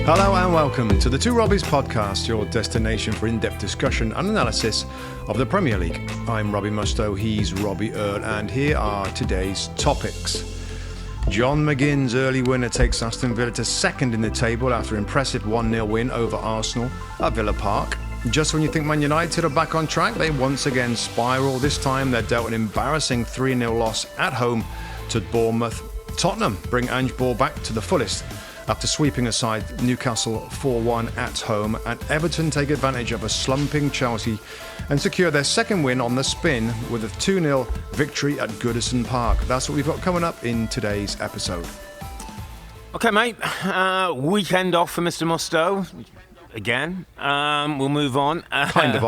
Hello and welcome to the Two Robbies Podcast, your destination for in-depth discussion and analysis of the Premier League. I'm Robbie Mustoe, he's Robbie Earle, and here are today's topics. John McGinn's early winner takes Aston Villa to second in the table after an impressive 1-0 win over Arsenal at Villa Park. Just when you think Man United are back on track, they once again spiral. This time they're dealt an embarrassing 3-0 loss at home to Bournemouth. Tottenham bring Ange Ball back to the fullest after sweeping aside Newcastle 4-1 at home, and Everton take advantage of a slumping Chelsea and secure their second win on the spin with a 2-0 victory at Goodison Park. That's what we've got coming up in today's episode. Okay, mate. Weekend off for Mr. Mustoe. Again. We'll move on. Kind of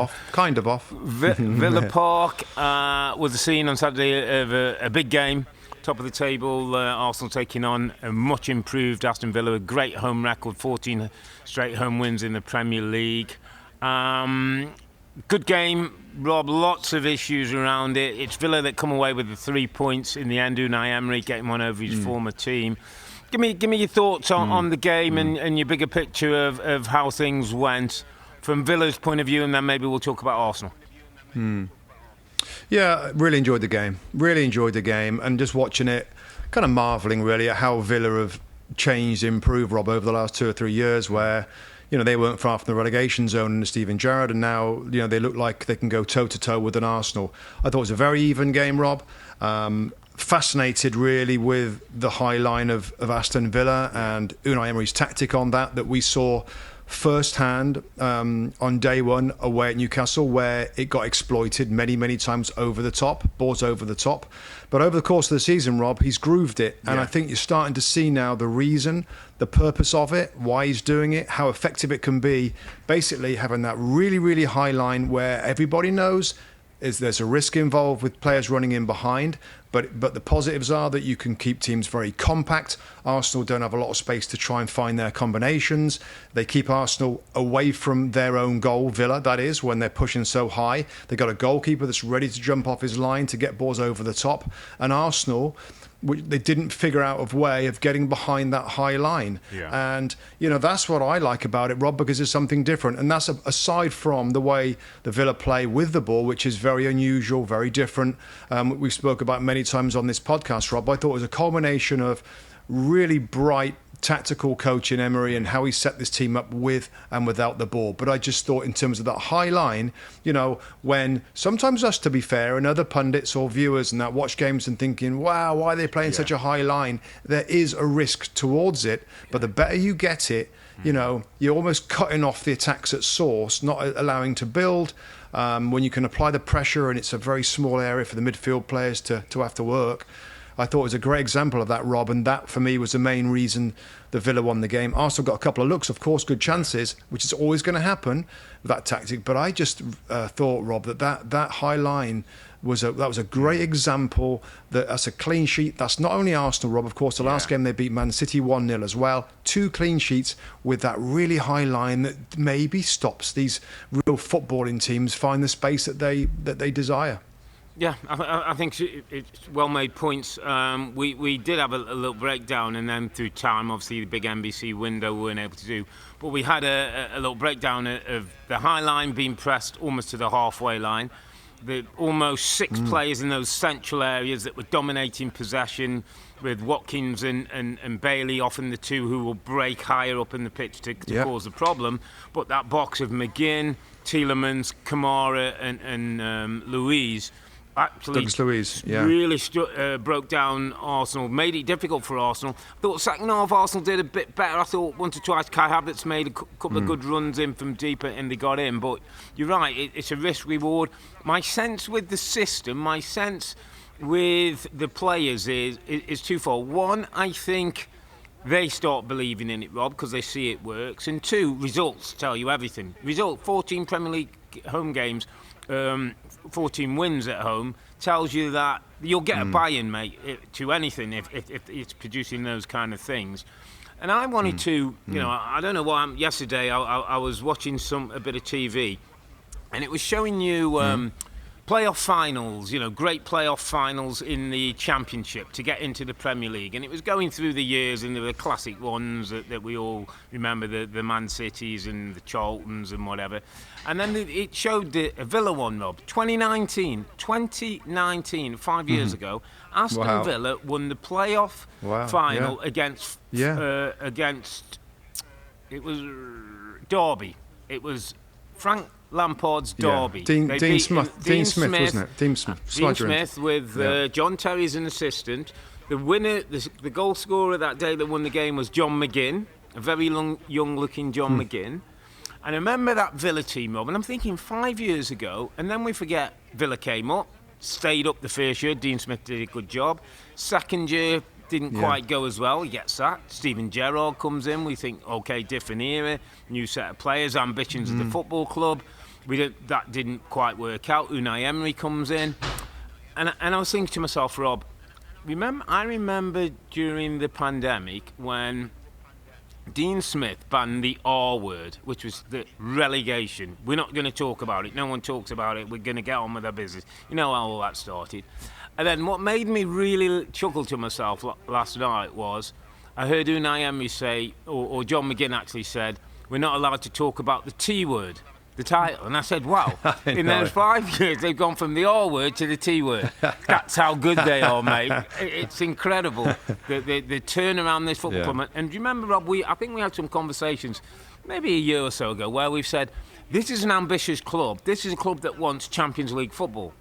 off. Villa Park was the scene on Saturday of a big game. Top of the table, Arsenal taking on a much improved Aston Villa, a great home record, 14 straight home wins in the Premier League. Good game, Rob, lots of issues around it. It's Villa that come away with the 3 points in the end. Unai Emery getting one over his former team. Give me your thoughts on the game and your bigger picture of how things went from Villa's point of view, and then maybe we'll talk about Arsenal. Yeah, really enjoyed the game, and just watching it, kind of marvelling really at how Villa have changed, improved, Rob, over the last 2 or 3 years, where, you know, they weren't far from the relegation zone under Steven Gerrard, and now, you know, they look like they can go toe-to-toe with an Arsenal. I thought it was a very even game, Rob. Fascinated really with the high line of Aston Villa and Unai Emery's tactic on that we saw first-hand on day one away at Newcastle, where it got exploited many times over the top. But over the course of the season, Rob, he's grooved it, and I think you're starting to see now the reason, the purpose of it, why he's doing it, how effective it can be. Basically having that really high line where everybody knows there's a risk involved with players running in behind, but the positives are that you can keep teams very compact. Arsenal don't have a lot of space to try and find their combinations. They keep Arsenal away from their own goal, Villa, that is, when they're pushing so high. They've got a goalkeeper that's ready to jump off his line to get balls over the top. And Arsenal, they didn't figure out a way of getting behind that high line. Yeah. And, you know, that's what I like about it, Rob, because it's something different. And that's aside from the way the Villa play with the ball, which is very unusual, very different. We spoke about many times on this podcast, Rob. I thought it was a culmination of really bright tactical coach in Emery and how he set this team up with and without the ball. But I just thought in terms of that high line, you know, when sometimes us, to be fair, and other pundits or viewers and that watch games and thinking, wow, why are they playing such a high line? There is a risk towards it, but the better you get it, you know, you're almost cutting off the attacks at source, not allowing to build. When you can apply the pressure and it's a very small area for the midfield players to have to work. I thought it was a great example of that, Rob, and that for me was the main reason the Villa won the game. Arsenal got a couple of looks, of course, good chances, which is always going to happen with that tactic. But I just thought, Rob, that high line was a great example. That's a clean sheet. That's not only Arsenal, Rob. Of course, the last game they beat Man City 1-0 as well. 2 clean sheets with that really high line that maybe stops these real footballing teams find the space that they desire. Yeah, I think it's well-made points. We did have a little breakdown, and then through time, obviously, the big NBC window we weren't able to do. But we had a little breakdown of the high line being pressed almost to the halfway line. The almost 6 players in those central areas that were dominating possession, with Watkins and Bailey often the two who will break higher up in the pitch to cause the problem. But that box of McGinn, Tielemans, Kamara and Luiz actually really broke down Arsenal, made it difficult for Arsenal. I thought second half Arsenal did a bit better. I thought once or twice Kai Havertz made a couple of good runs in from deep and they got in. But you're right, it's a risk-reward. My sense with the system, my sense with the players is twofold. One, I think they start believing in it, Rob, because they see it works. And 2, results tell you everything. 14 Premier League home games, 14 wins at home, tells you that you'll get a buy-in, mate, to anything if it's producing those kind of things. And I wanted to, you know, I don't know why. Yesterday I was watching a bit of TV, and it was showing you playoff finals, great playoff finals in the Championship to get into the Premier League. And it was going through the years, and there were classic ones that we all remember, the Man Cities and the Charltons and whatever. And then it showed the Villa one, Rob. 2019, 5 years ago, Aston Villa won the playoff final against it was Derby. It was Frank Lampard's Derby. Dean Smith, wasn't it? Dean Smith with John Terry as an assistant. The winner, the goal scorer that day that won the game was John McGinn, a very young-looking John McGinn. And I remember that Villa team, Rob, and I'm thinking 5 years ago, and then we forget Villa came up, stayed up the first year. Dean Smith did a good job. Second year didn't quite go as well. He gets sacked. Steven Gerrard comes in. We think, okay, different era, new set of players, ambitions of the football club. That didn't quite work out. Unai Emery comes in, and I was thinking to myself, Rob, I remember during the pandemic when Dean Smith banned the R word, which was the relegation. We're not going to talk about it. No one talks about it. We're going to get on with our business. You know how all that started. And then what made me really chuckle to myself last night was I heard Unai Emery say, or John McGinn actually said, we're not allowed to talk about the T word, the title. And I said, wow, in those 5 years, they've gone from the R word to the T word. That's how good they are, mate. It's incredible, the turnaround this football club. And do you remember, Rob, I think we had some conversations maybe a year or so ago where we've said, this is an ambitious club. This is a club that wants Champions League football.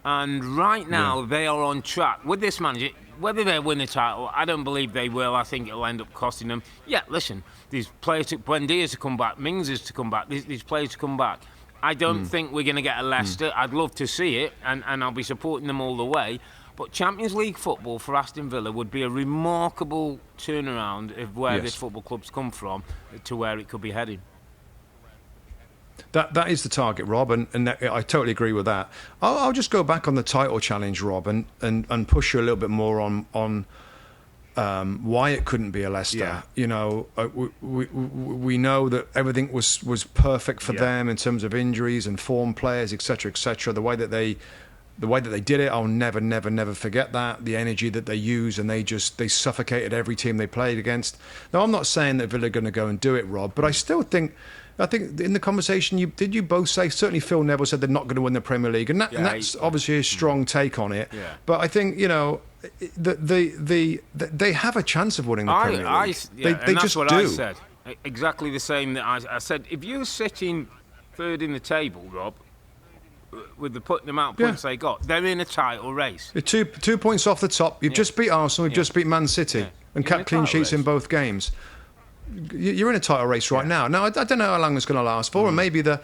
And right now, they are on track with this manager. Whether they win the title, I don't believe they will. I think it'll end up costing them. Yeah, listen, these players took Buendia's to come back, Mings is to come back, these players to come back. I don't think we're going to get a Leicester. I'd love to see it, and I'll be supporting them all the way. But Champions League football for Aston Villa would be a remarkable turnaround of where this football club's come from to where it could be heading. That is the target, Rob, and I totally agree with that. I'll just go back on the title challenge, Rob, and push you a little bit more on why it couldn't be a Leicester. Yeah. You know, we know that everything was perfect for them in terms of injuries and form players, etc., etc. The way that they did it, I'll never forget that. The energy that they used, and they suffocated every team they played against. Now, I'm not saying that Villa are going to go and do it, Rob, but I still think. I think in the conversation, you both say, certainly Phil Neville said they're not going to win the Premier League, and that's obviously a strong take on it. Yeah. But I think, you know, they have a chance of winning the Premier League. They that's just what do. I said. Exactly the same that I said. If you're sitting third in the table, Rob, with the amount of points they got, they're in a title race. You're 2 points off the top. You've just beat Arsenal. You've just beat Man City, and kept clean sheets in both games. You're in a title race right now. Now, I don't know how long it's going to last for, and maybe the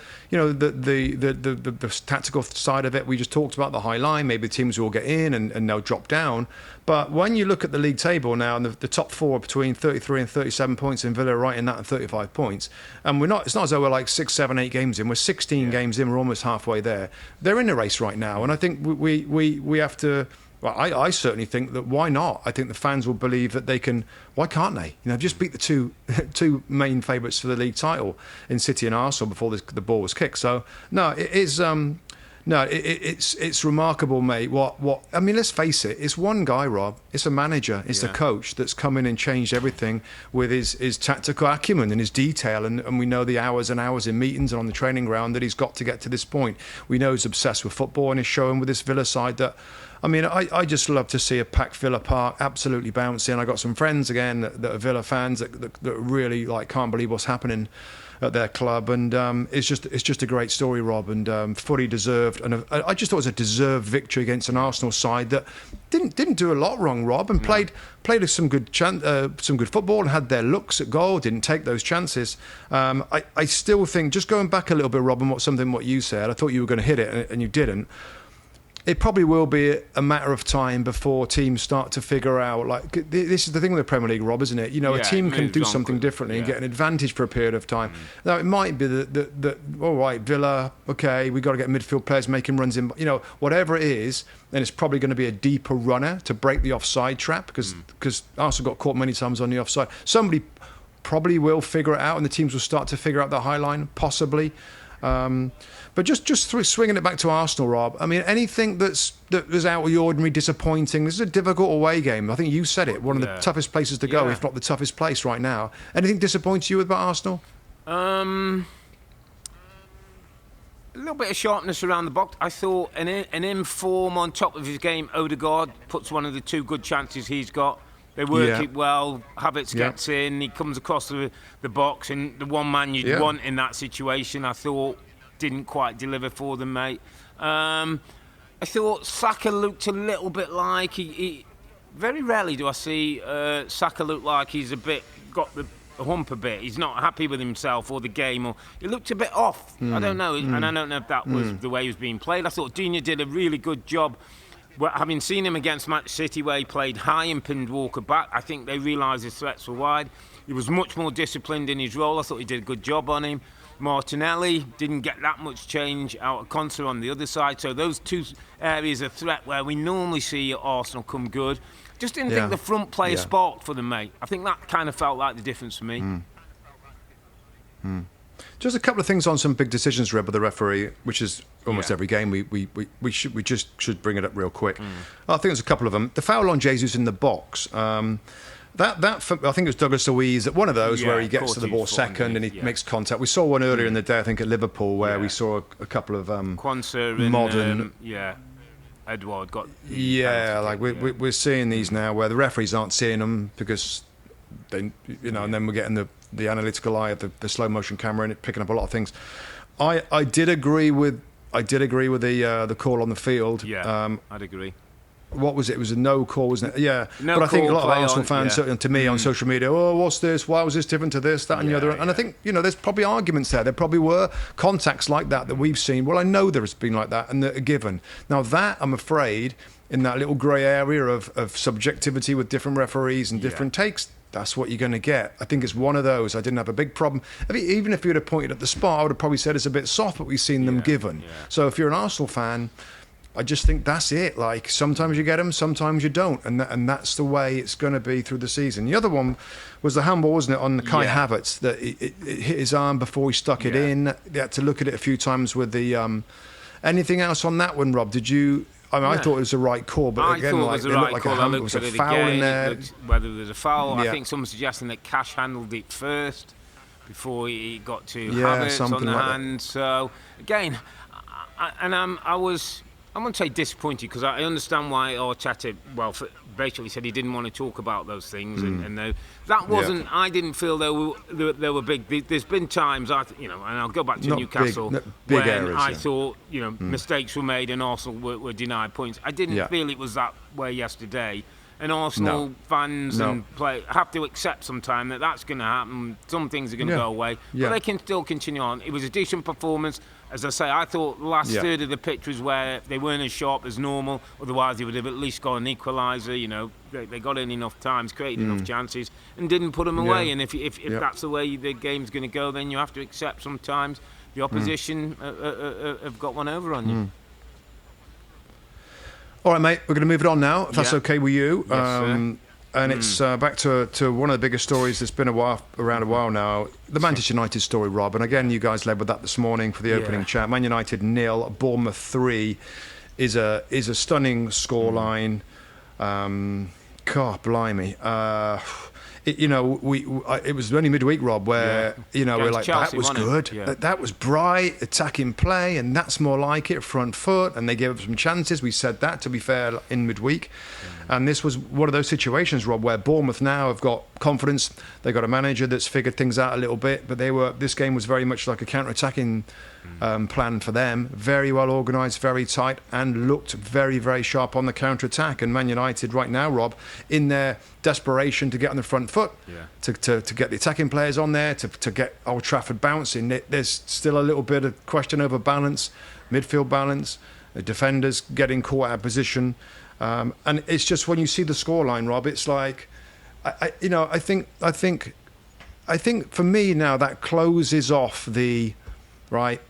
tactical side of it. We just talked about the high line. Maybe the teams will get in and they'll drop down. But when you look at the league table now, and the top four are between 33 and 37 points, and Villa are right in that at 35 points. And it's not as though we're like 6, 7, 8 games in. We're 16 games in. We're almost halfway there. They're in the race right now, and I think we have to. Well, I certainly think that why not? I think the fans will believe that they can. Why can't they? You know, just beat the two main favourites for the league title in City and Arsenal before the ball was kicked. So no, it is. It's remarkable, mate. What I mean, let's face it. It's one guy, Rob. It's a manager. It's the coach that's come in and changed everything with his tactical acumen and his detail. And we know the hours and hours in meetings and on the training ground that he's got to get to this point. We know he's obsessed with football, and he's showing with this Villa side that. I mean, I just love to see a packed Villa Park absolutely bouncing. I got some friends again that are Villa fans that really can't believe what's happening at their club, and it's just a great story, Rob, and fully deserved. And I just thought it was a deserved victory against an Arsenal side that didn't do a lot wrong, Rob, and played some good football and had their looks at goal. Didn't take those chances. I still think, just going back a little bit, Rob, and what you said, I thought you were going to hit it and you didn't. It probably will be a matter of time before teams start to figure out, this is the thing with the Premier League, Rob, isn't it? You know, a team can do something differently and get an advantage for a period of time. Now, it might be that all right, Villa, okay, we've got to get midfield players making runs in, you know, whatever it is, then it's probably going to be a deeper runner to break the offside trap, because Arsenal got caught many times on the offside. Somebody probably will figure it out, and the teams will start to figure out the high line, possibly. But just swinging it back to Arsenal, Rob. I mean, anything that was out of the ordinary, disappointing. This is a difficult away game. I think you said it. One of the toughest places to go, if not the toughest place right now. Anything disappoints you about Arsenal? A little bit of sharpness around the box. I thought an in-form on top of his game, Odegaard puts one of the 2 good chances he's got. They work it well. Havertz gets in. He comes across the box, and the one man you'd want in that situation, I thought, didn't quite deliver for them, mate. I thought Saka looked a little bit like he very rarely do I see Saka look like he's got the hump a bit. He's not happy with himself or the game, or he looked a bit off. I don't know, and I don't know if that was the way he was being played. I thought Digne did a really good job. Well, having seen him against Man City, where he played high and pinned Walker back, I think they realised his threats were wide. He was much more disciplined in his role. I thought he did a good job on him. Martinelli didn't get that much change out of Konsa on the other side. So those 2 areas of threat where we normally see Arsenal come good. Just didn't think the front player sparked for them, mate. I think that kind of felt like the difference for me. Just a couple of things on some big decisions read by the referee, which is almost every game. We should bring it up real quick. I think there's a couple of them. The foul on Jesus in the box. That I think it was Douglas Luiz at one of those where he gets to the ball second and he makes contact. We saw one earlier in the day, I think at Liverpool, where we saw a couple of Konsa modern. Edouard got. We're seeing these now where the referees aren't seeing them because they, and then we're getting the analytical eye of the slow motion camera and it picking up a lot of things. I did agree with the call on the field. I'd agree. What was it? It was a no call, wasn't it? Yeah. No but I think a call, lot of Arsenal fans, certainly to me on social media, what's this? Why was this different to this, that and the other? And I think, there's probably arguments there. There probably were contacts like that we've seen. Well, I know there has been like that and that are given. Now that, I'm afraid, in that little grey area of subjectivity with different referees and different takes, that's what you're going to get. I think it's one of those. I didn't have a big problem. Even if you'd have pointed at the spot, I would have probably said it's a bit soft, but we've seen them given. So if you're an Arsenal fan, I just think that's it. Like, sometimes you get them, sometimes you don't. And that's the way it's going to be through the season. The other one was the handball, wasn't it, on Kai Havertz, that it hit his arm before he stuck it in. They had to look at it a few times with the... anything else on that one, Rob? Did you... I thought it was the right call, but again, it was the right call. It was a foul in there. Whether there's a foul, I think someone's suggesting that Cash handled it first before he got to Havertz on the hand. So, again, I wouldn't say disappointed because I understand why Arteta, basically said he didn't want to talk about those things, and that wasn't. I didn't feel they were big. There's been times and I'll go back to Not Newcastle big when areas, I thought mistakes were made and Arsenal were denied points. I didn't feel it was that way yesterday. And Arsenal fans and play have to accept sometime that that's going to happen. Some things are going to go away, but they can still continue on. It was a decent performance. As I say, I thought the last third of the pitch was where they weren't as sharp as normal. Otherwise, they would have at least got an equaliser. They got in enough times, created enough chances, and didn't put them away. And if that's the way the game's going to go, then you have to accept sometimes the opposition have got one over on you. All right, mate, we're going to move it on now, if that's okay with you. Yes, and it's back to one of the biggest stories that's been around a while now, the Manchester United story, Rob. And again, you guys led with that this morning for the opening chat. Man United 0, Bournemouth 3 is a stunning scoreline. God, blimey. It was only midweek, Rob, where we're like, Chelsea, that was good. That was bright, attacking play, and that's more like it, front foot. And they gave up some chances. We said that, to be fair, in midweek. And this was one of those situations, Rob, where Bournemouth now have got confidence. They've got a manager that's figured things out a little bit, but this game was very much like a counter-attacking plan for them. Very well organised, very tight, and looked very, very sharp on the counter-attack. And Man United right now, Rob, in their desperation to get on the front foot, to get the attacking players on there, to get Old Trafford bouncing, there's still a little bit of question over balance, midfield balance, the defenders getting caught out of position. And it's just when you see the scoreline, Rob, it's like, I think for me now that closes off the right.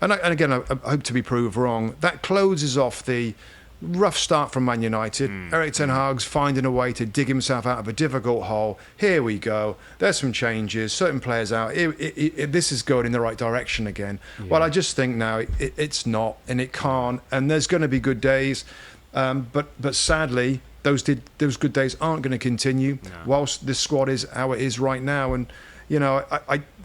And again, I hope to be proved wrong. That closes off the rough start from Man United. Erik ten Hag's finding a way to dig himself out of a difficult hole. Here we go. There's some changes. Certain players out. This is going in the right direction again. Yeah. Well, I just think now it's not, and it can't. And there's going to be good days, but sadly, those good days aren't going to continue whilst this squad is how it is right now. And you know,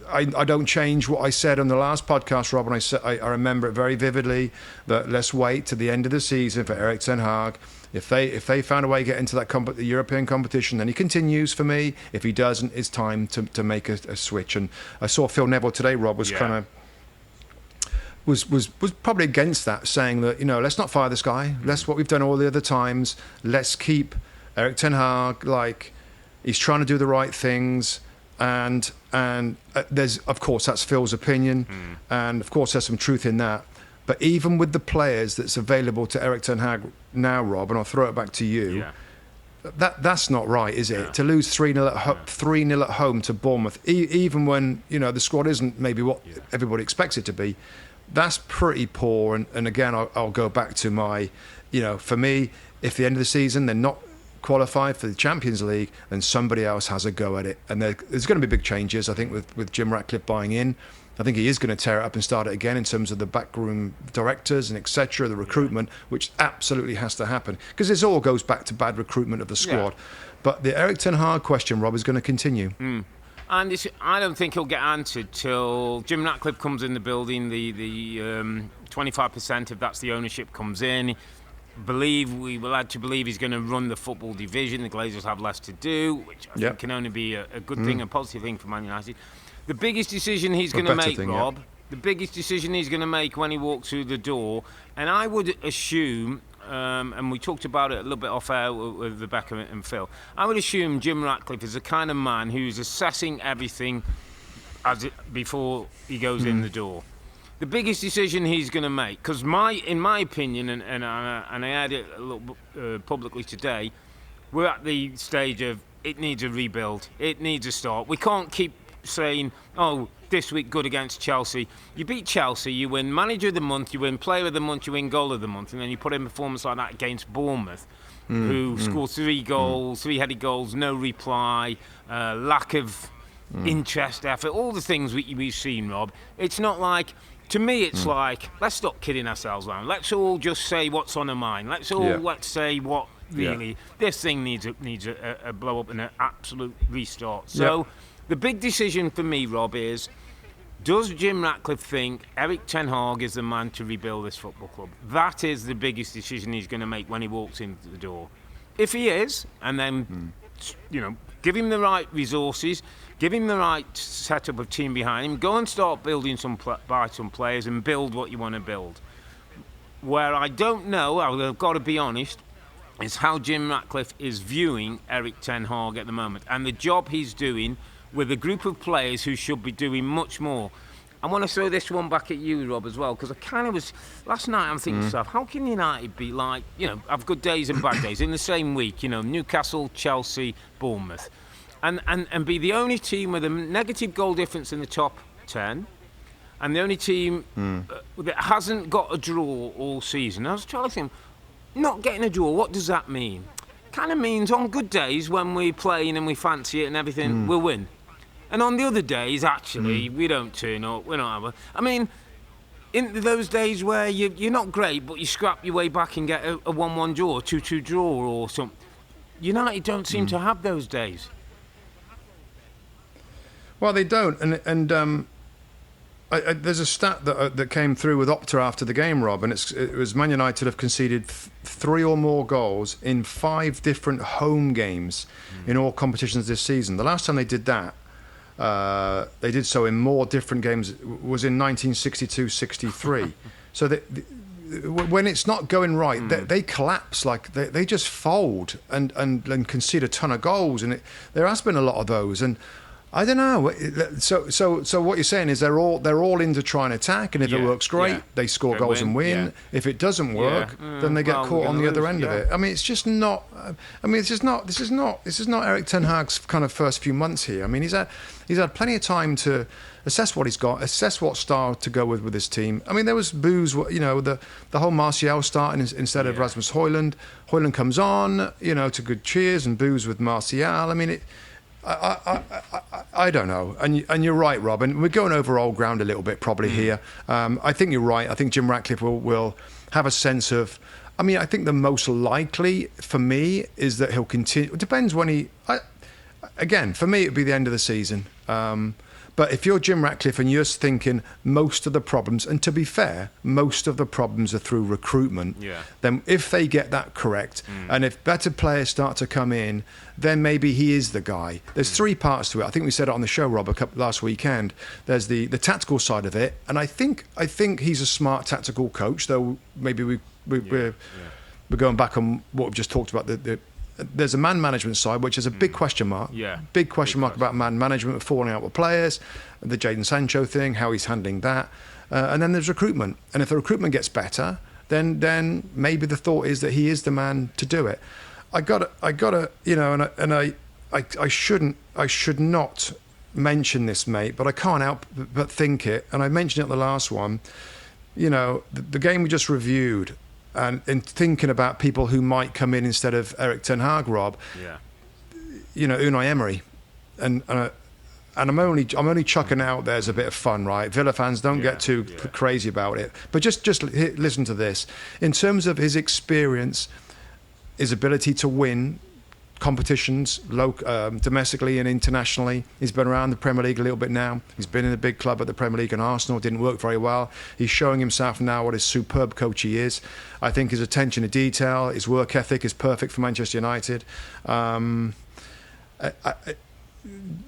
I don't change what I said on the last podcast, Rob, and I remember it very vividly that let's wait to the end of the season for Erik ten Hag. If they found a way to get into the European competition, then he continues for me. If he doesn't, it's time to make a switch. And I saw Phil Neville today, Rob, was kind of was probably against that, saying that, you know, let's not fire this guy. Let's what we've done all the other times. Let's keep Erik ten Hag, like he's trying to do the right things. And there's, of course, that's Phil's opinion, and of course there's some truth in that. But even with the players that's available to Erik ten Hag now, Rob, and I'll throw it back to you, that's not right, is it? To lose 3-0 at home to Bournemouth, even when, you know, the squad isn't maybe what everybody expects it to be, that's pretty poor. And again, I'll go back to my, you know, for me, if the end of the season they're not qualified for the Champions League, then somebody else has a go at it. And there's going to be big changes, I think, with Jim Ratcliffe buying in. I think he is going to tear it up and start it again in terms of the backroom directors and etc., the recruitment, which absolutely has to happen, because this all goes back to bad recruitment of the squad. But the Erik ten Hag question, Rob, is going to continue. And I don't think he'll get answered till Jim Ratcliffe comes in the building. The 25%, if that's the ownership, comes in. We will like to believe he's going to run the football division. The Glazers have less to do, which I think can only be a good thing, a positive thing for Man United. The biggest decision he's going to make, Rob, the biggest decision he's going to make when he walks through the door, and I would assume, and we talked about it a little bit off air with Rebecca and Phil, I would assume Jim Ratcliffe is the kind of man who's assessing everything before he goes in the door. The biggest decision he's going to make, because in my opinion, and I had it a little publicly today, we're at the stage of it needs a rebuild, it needs a start. We can't keep saying, oh, this week good against Chelsea. You beat Chelsea, you win Manager of the Month, you win Player of the Month, you win Goal of the Month, and then you put in a performance like that against Bournemouth, who scored 3 goals, 3-headed goals, no reply, lack of interest, effort, all the things we've seen, Rob. It's not like... To me, it's like, let's stop kidding ourselves around. Let's all just say what's on our mind. Let's say what really... This thing needs a blow-up and an absolute restart. So the big decision for me, Rob, is, does Jim Ratcliffe think Erik ten Hag is the man to rebuild this football club? That is the biggest decision he's going to make when he walks into the door. If he is, and then, you know, give him the right resources, give him the right setup of team behind him, go and start building buy some players and build what you want to build. Where I don't know, I've got to be honest, is how Jim Ratcliffe is viewing Erik ten Hag at the moment and the job he's doing with a group of players who should be doing much more. I want to throw this one back at you, Rob, as well, because I kind of was... Last night I'm thinking to myself, how can United be like, you know, have good days and bad days in the same week, you know, Newcastle, Chelsea, Bournemouth, and be the only team with a negative goal difference in the top 10, and the only team that hasn't got a draw all season. I was trying to think, not getting a draw, what does that mean? Kind of means on good days when we're playing and we fancy it and everything, we'll win. And on the other days, actually, we don't turn up, we're not... I mean, in those days where you're not great, but you scrap your way back and get a 1-1 draw, 2-2 draw or something, United don't seem to have those days. Well, they don't, and there's a stat that came through with Opta after the game, Rob, and it was Man United have conceded 3 or more goals in 5 different home games in all competitions this season. The last time they did that, they did so in more different games, was in 1962-63. So when it's not going right, they collapse, like they just fold and concede a ton of goals, and there has been a lot of those. And I don't know. So what you're saying is they're all in to try and attack, and if it works, great. They score goals and win. Yeah. If it doesn't work, then they get caught on the other end of it. I mean, it's just not. I mean, this is not Erik ten Hag's kind of first few months here. I mean, he's had plenty of time to assess what he's got, assess what style to go with his team. I mean, there was boos, the whole Martial starting instead of Rasmus Højlund. Højlund comes on, to good cheers and boos with Martial. I mean, I don't know. And you're right, Rob. And we're going over old ground a little bit probably here. I think you're right. I think Jim Ratcliffe will have a sense of. I mean, I think the most likely for me is that he'll continue. It depends when again, for me, it'd be the end of the season. But if you're Jim Ratcliffe and you're thinking most of the problems, and to be fair, most of the problems are through recruitment, then if they get that correct, and if better players start to come in, then maybe he is the guy. There's three parts to it. I think we said it on the show, Rob, last weekend. There's the tactical side of it, and I think he's a smart tactical coach, though maybe we're going back on what we've just talked about, there's a man management side, which is a big question mark. Yeah. Big question mark about man management, falling out with players, the Jadon Sancho thing, how he's handling that. And then there's recruitment. And if the recruitment gets better, then maybe the thought is that he is the man to do it. I should not mention this, mate, but I can't help but think it. And I mentioned it at the last one. The game we just reviewed, and in thinking about people who might come in instead of Erik ten Hag, Rob, Unai Emery, and I'm only chucking out there as a bit of fun, right? Villa fans, don't get too crazy about it, but just listen to this. In terms of his experience, his ability to win competitions, domestically and internationally. He's been around the Premier League a little bit now. He's been in a big club at the Premier League and Arsenal. Didn't work very well. He's showing himself now what a superb coach he is. I think his attention to detail, his work ethic is perfect for Manchester United.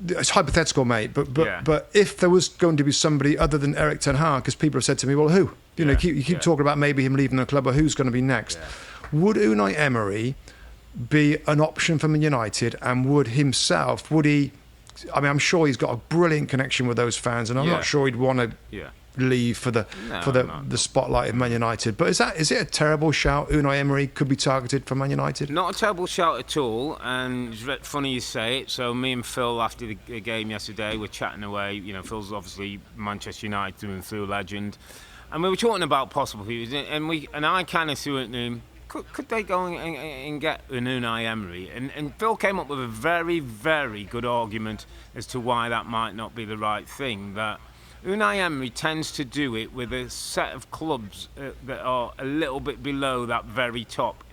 It's hypothetical, mate, but if there was going to be somebody other than Erik ten Hag, because people have said to me, well, who? You keep talking about maybe him leaving the club, or who's going to be next? Would Unai Emery be an option for Man United, and would he, I mean, I'm sure he's got a brilliant connection with those fans, and I'm not sure he'd want to leave for the spotlight of Man United. But is it a terrible shout? Unai Emery could be targeted for Man United? Not a terrible shout at all, and it's funny you say it. So me and Phil, after the game yesterday, were chatting away. Phil's obviously Manchester United through and through legend, and we were talking about possible views, and I kind of threw it to him. Could they go and get an Unai Emery? And Phil came up with a very, very good argument as to why that might not be the right thing. That Unai Emery tends to do it with a set of clubs that are a little bit below that very top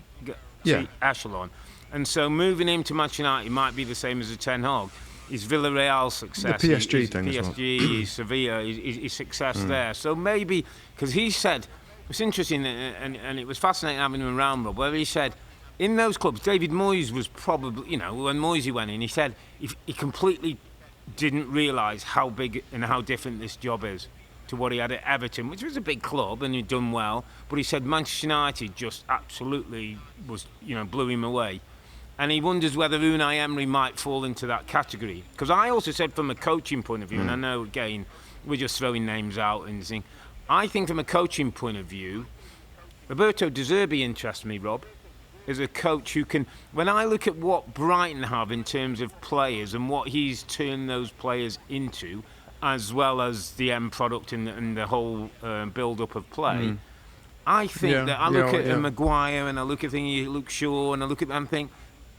echelon. And so moving him to Manchester United might be the same as a Ten Hag. His Villarreal success, the PSG thing PSG, as well. his Sevilla, his success there. So maybe, because he said, it's interesting, and it was fascinating having him around, Rob, where he said, in those clubs, David Moyes was probably, when Moyes went in, he said he completely didn't realise how big and how different this job is to what he had at Everton, which was a big club and he'd done well, but he said Manchester United just absolutely was, blew him away. And he wonders whether Unai Emery might fall into that category. Because I also said from a coaching point of view, and I know, again, we're just throwing names out and saying, I think from a coaching point of view, Roberto De Zerbi interests me, Rob, as a coach who can... When I look at what Brighton have in terms of players and what he's turned those players into, as well as the end product and the whole build-up of play, I think that I look at Maguire and I look at Luke Shaw and I look at them and think,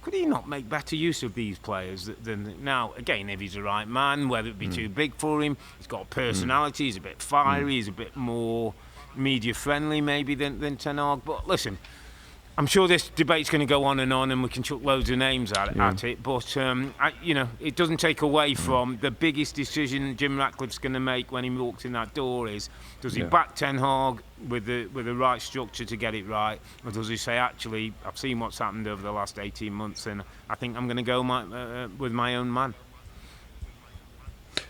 could he not make better use of these players than now? Again, if he's the right man, whether it be too big for him, he's got personality, he's a bit fiery, he's a bit more media friendly maybe than Ten Hag. But listen, I'm sure this debate's going to go on and we can chuck loads of names at it. But it doesn't take away from the biggest decision Jim Ratcliffe's going to make when he walks in that door is: does he back Ten Hag with the right structure to get it right, or does he say, actually, I've seen what's happened over the last 18 months, and I think I'm going to go with my own man?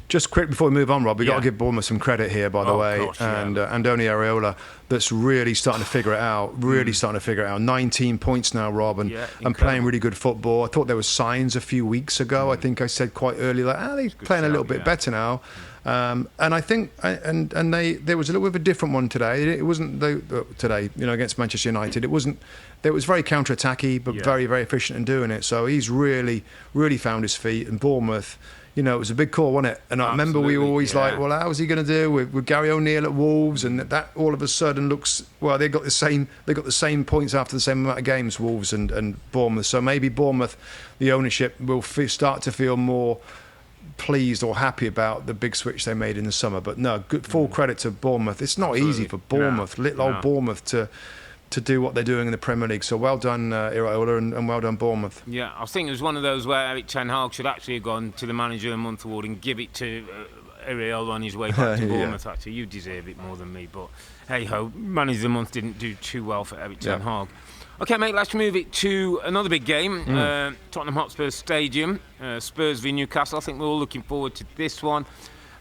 Just quick before we move on, Rob, we've got to give Bournemouth some credit here, by the way. Of course, and Andoni Earle, that's really starting to figure it out. 19 points now, Rob, and playing really good football. I thought there were signs a few weeks ago. I think I said quite early, like, they're playing a little bit better now. And I think, there was a little bit of a different one today. It wasn't today, against Manchester United. It wasn't. It was very counter-attacky, but very, very efficient in doing it. So he's really, really found his feet. And Bournemouth, it was a big call, wasn't it? And I remember we were always like, well, how's he going to do with Gary O'Neill at Wolves? And that all of a sudden looks, well, they got the same points after the same amount of games, Wolves and Bournemouth. So maybe Bournemouth, the ownership will start to feel more pleased or happy about the big switch they made in the summer. But no, full credit to Bournemouth. It's not easy for Bournemouth, old Bournemouth, to do what they're doing in the Premier League. So well done, Earle, and well done, Bournemouth. Yeah, I think it was one of those where Erik Ten Hag should actually have gone to the Manager of the Month award and give it to Earle on his way back to Bournemouth. Actually, you deserve it more than me, but hey ho, Manager of the Month didn't do too well for Erik Ten Hag. Okay, mate, let's move it to another big game, Tottenham Hotspur Stadium, Spurs v Newcastle. I think we're all looking forward to this one.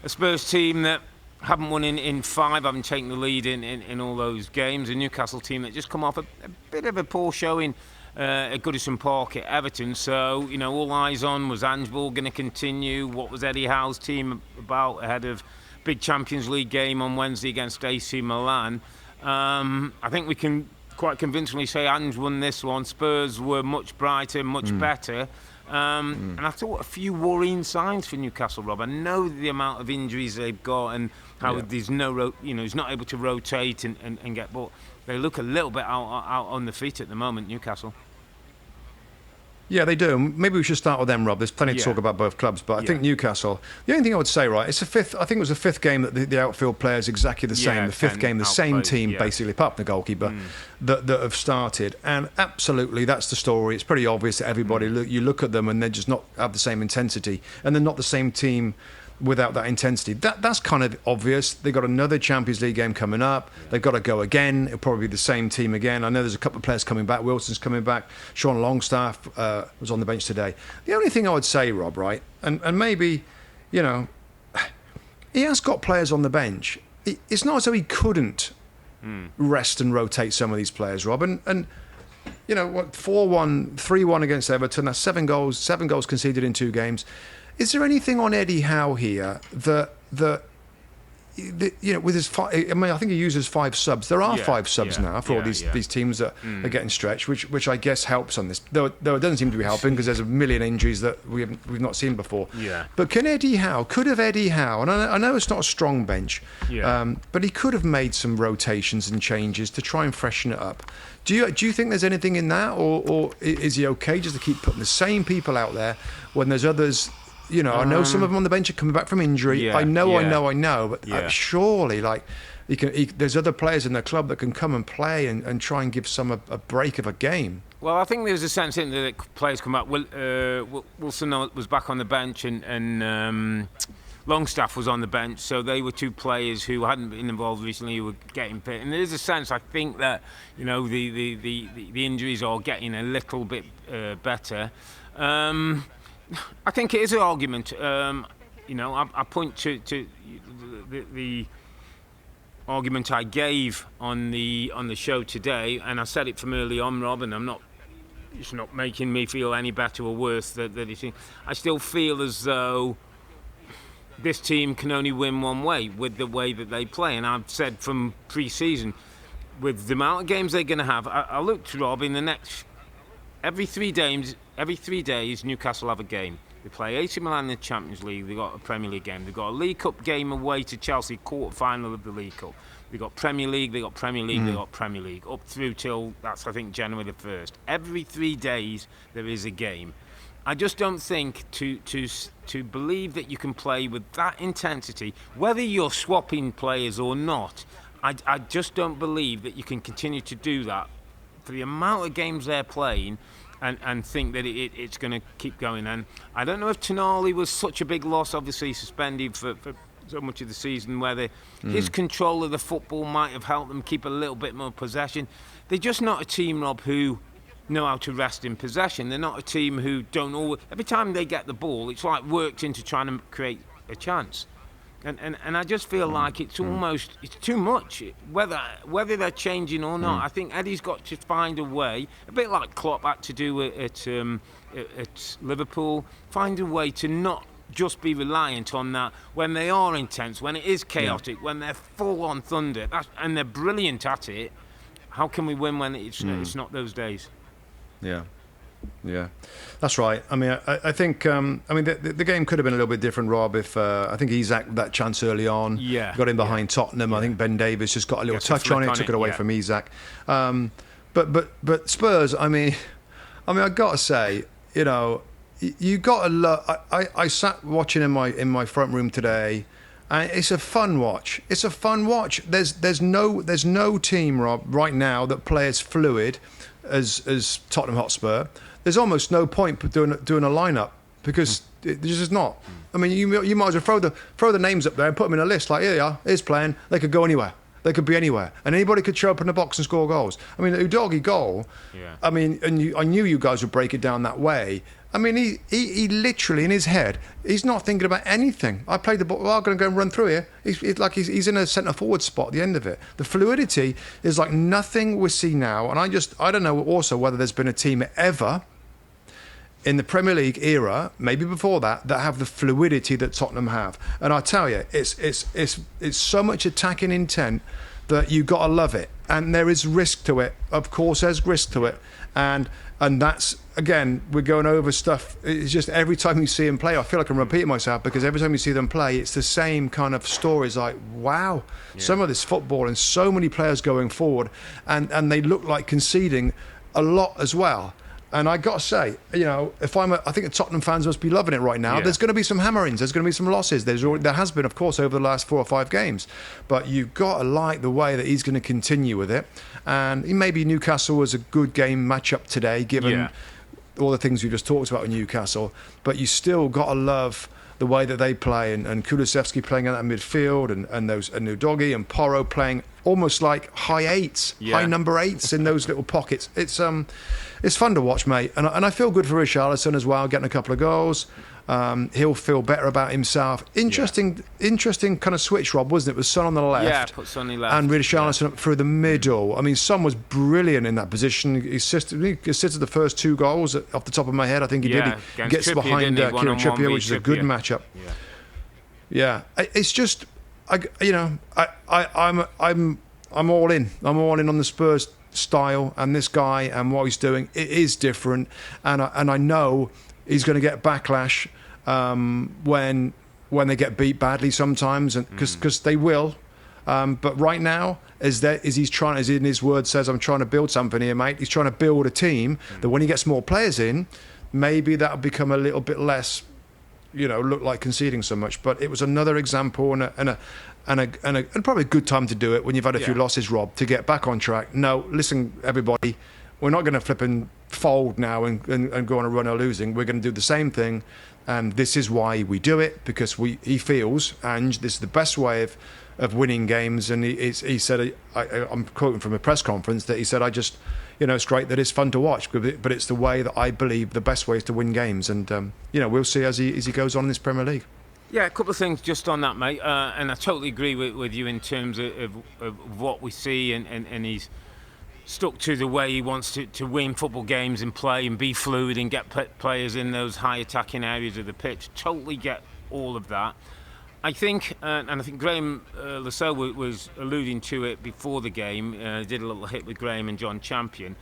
A Spurs team that haven't won in 5, haven't taken the lead in all those games. A Newcastle team that just come off a bit of a poor showing at Goodison Park at Everton. So, all eyes on, was Angeball going to continue? What was Eddie Howe's team about ahead of big Champions League game on Wednesday against AC Milan? I think we can quite convincingly say Ange won this one. Spurs were much brighter, much better. And I thought a few worrying signs for Newcastle, Rob. I know the amount of injuries they've got and how there's no, he's not able to rotate and get, but they look a little bit out on the feet at the moment, Newcastle. Yeah, they do. Maybe we should start with them, Rob. There's plenty to talk about both clubs, but I think Newcastle, the only thing I would say, right, it's I think it was the fifth game that the outfield players exactly the same. The fifth game, the same team, basically, apart from the goalkeeper, that have started. And absolutely, that's the story. It's pretty obvious that everybody, you look at them and they just not have the same intensity. And they're not the same team without that intensity. That's kind of obvious. They've got another Champions League game coming up. They've got to go again. It'll probably be the same team again. I know there's a couple of players coming back. Wilson's coming back. Sean Longstaff was on the bench today. The only thing I would say, Rob, right, and maybe, he has got players on the bench. It's not as though he couldn't rest and rotate some of these players, Rob. And 4-1, 3-1 against Everton. That's 7 goals conceded in 2 games. Is there anything on Eddie Howe here that with his 5? I mean, I think he uses 5 subs. There are 5 subs now for all these teams that are getting stretched, which I guess helps on this. Though it doesn't seem to be helping because there's a million injuries that we've not seen before. Yeah. But could Eddie Howe, and I know it's not a strong bench, but he could have made some rotations and changes to try and freshen it up. Do you think there's anything in that, or is he okay just to keep putting the same people out there when there's others? I know some of them on the bench are coming back from injury. I know. But surely, there's other players in the club that can come and play and try and give some a break of a game. Well, I think there's a sense in that players come back. Wilson was back on the bench and Longstaff was on the bench. So they were 2 players who hadn't been involved recently who were getting fit. And there's a sense, I think, that the injuries are getting a little bit better. I think it is an argument. I point to the argument I gave on the show today, and I said it from early on, Rob, and it's not making me feel any better or worse that I still feel as though this team can only win one way with the way that they play. And I've said from pre-season, with the amount of games they're going to have, I looked, Rob, in the next every 3 days, Newcastle have a game. They play AC Milan in the Champions League. They've got a Premier League game. They've got a League Cup game away to Chelsea, quarter-final of the League Cup. They've got Premier League, they've got Premier League, they've got Premier League, up through till, that's, I think, January the 1st. Every 3 days, there is a game. I just don't think to believe that you can play with that intensity, whether you're swapping players or not, I just don't believe that you can continue to do that for the amount of games they're playing and think that it's going to keep going. And I don't know if Tonali was such a big loss, obviously suspended for so much of the season, whether his control of the football might have helped them keep a little bit more possession. They're just not a team, Rob, who know how to rest in possession. They're not a team who don't always... Every time they get the ball, it's like worked into trying to create a chance. And I just feel like it's too much. Whether they're changing or not, I think Eddie's got to find a way, a bit like Klopp had to do at Liverpool, find a way to not just be reliant on that when they are intense, when it is chaotic, when they're full on thunder, and they're brilliant at it. How can we win when it's not those days? Yeah, that's right. I mean, I think the game could have been a little bit different, Rob, if I think Isak that chance early on, got in behind Tottenham. I think Ben Davies just got a little touch on it, took it away from Isak. But Spurs, I mean, I got to say, you got to love. I sat watching in my front room today. And it's a fun watch. There's no team, Rob, right now that play as fluid as Tottenham Hotspur. There's almost no point doing a lineup because there's just not. I mean, you might as well throw the names up there and put them in a list. Like, here they are, here's playing. They could go anywhere. They could be anywhere, and anybody could show up in the box and score goals. I mean, the Udogie goal. Yeah. I mean, I knew you guys would break it down that way. I mean, he literally in his head, he's not thinking about anything. I played the ball. Well, I'm going to go and run through here. He's in a centre forward spot at the end of it. The fluidity is like nothing we see now, and I don't know also whether there's been a team ever in the Premier League era, maybe before that have the fluidity that Tottenham have. And I tell you, it's so much attacking intent that you got to love it. And there is risk to it. Of course, there's risk to it. And that's, again, we're going over stuff. It's just every time you see them play, I feel like I'm repeating myself because every time you see them play, it's the same kind of stories like, wow, some of this football and so many players going forward and they look like conceding a lot as well. And I got to say, I think the Tottenham fans must be loving it right now. Yeah. There's going to be some hammerings. There's going to be some losses. There has been, of course, over the last 4 or 5 games. But you've got to like the way that he's going to continue with it. And maybe Newcastle was a good game matchup today, given all the things we just talked about with Newcastle. But you still got to love the way that they play, and Kulusevski playing in that midfield, and Udogie and Porro playing almost like high number eights in those little pockets. It's fun to watch, mate, and I feel good for Richarlison as well, getting a couple of goals. He'll feel better about himself. Interesting kind of switch, Rob, wasn't it? It was Son on the left. Yeah, put Sonny left. And Richarlison up through the middle. I mean, Son was brilliant in that position. He assisted the first 2 goals off the top of my head. I think he did. He gets behind Kieran Trippier, which is a good matchup. Yeah. It's just, I'm all in. I'm all in on the Spurs style and this guy and what he's doing. It is different, and I know he's going to get backlash when they get beat badly sometimes, and because they will. But right now, as in his words says, I'm trying to build something here, mate. He's trying to build a team that when he gets more players in, maybe that'll become a little bit less, look like conceding so much. But it was another example and probably a good time to do it when you've had a few losses, Rob, to get back on track. No, listen, everybody, we're not going to flip and fold now and go on a run of losing. We're going to do the same thing, and this is why we do it, because he feels, and this is the best way of winning games. And he said, I'm quoting from a press conference, that he said, it's great that it's fun to watch, but it's the way that I believe the best way is to win games. And we'll see as he goes on in this Premier League. Yeah, a couple of things just on that, mate. And I totally agree with you in terms of what we see, and he's stuck to the way he wants to win football games and play and be fluid and get players in those high attacking areas of the pitch. Totally get all of that. I think, and I think Graham Lascelles was alluding to it before the game. Did a little hit with Graham and John Champion,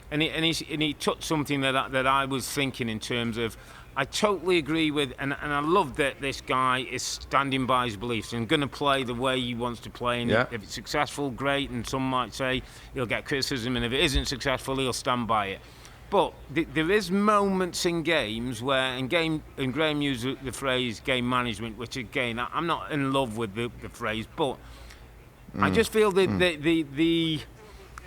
and he touched something that I was thinking in terms of. I totally agree with, and I love that this guy is standing by his beliefs and going to play the way he wants to play. And if it's successful, great. And some might say he'll get criticism, and if it isn't successful, he'll stand by it. But there is moments in games where, and Graham used the phrase game management, which again I'm not in love with the phrase, but I just feel that the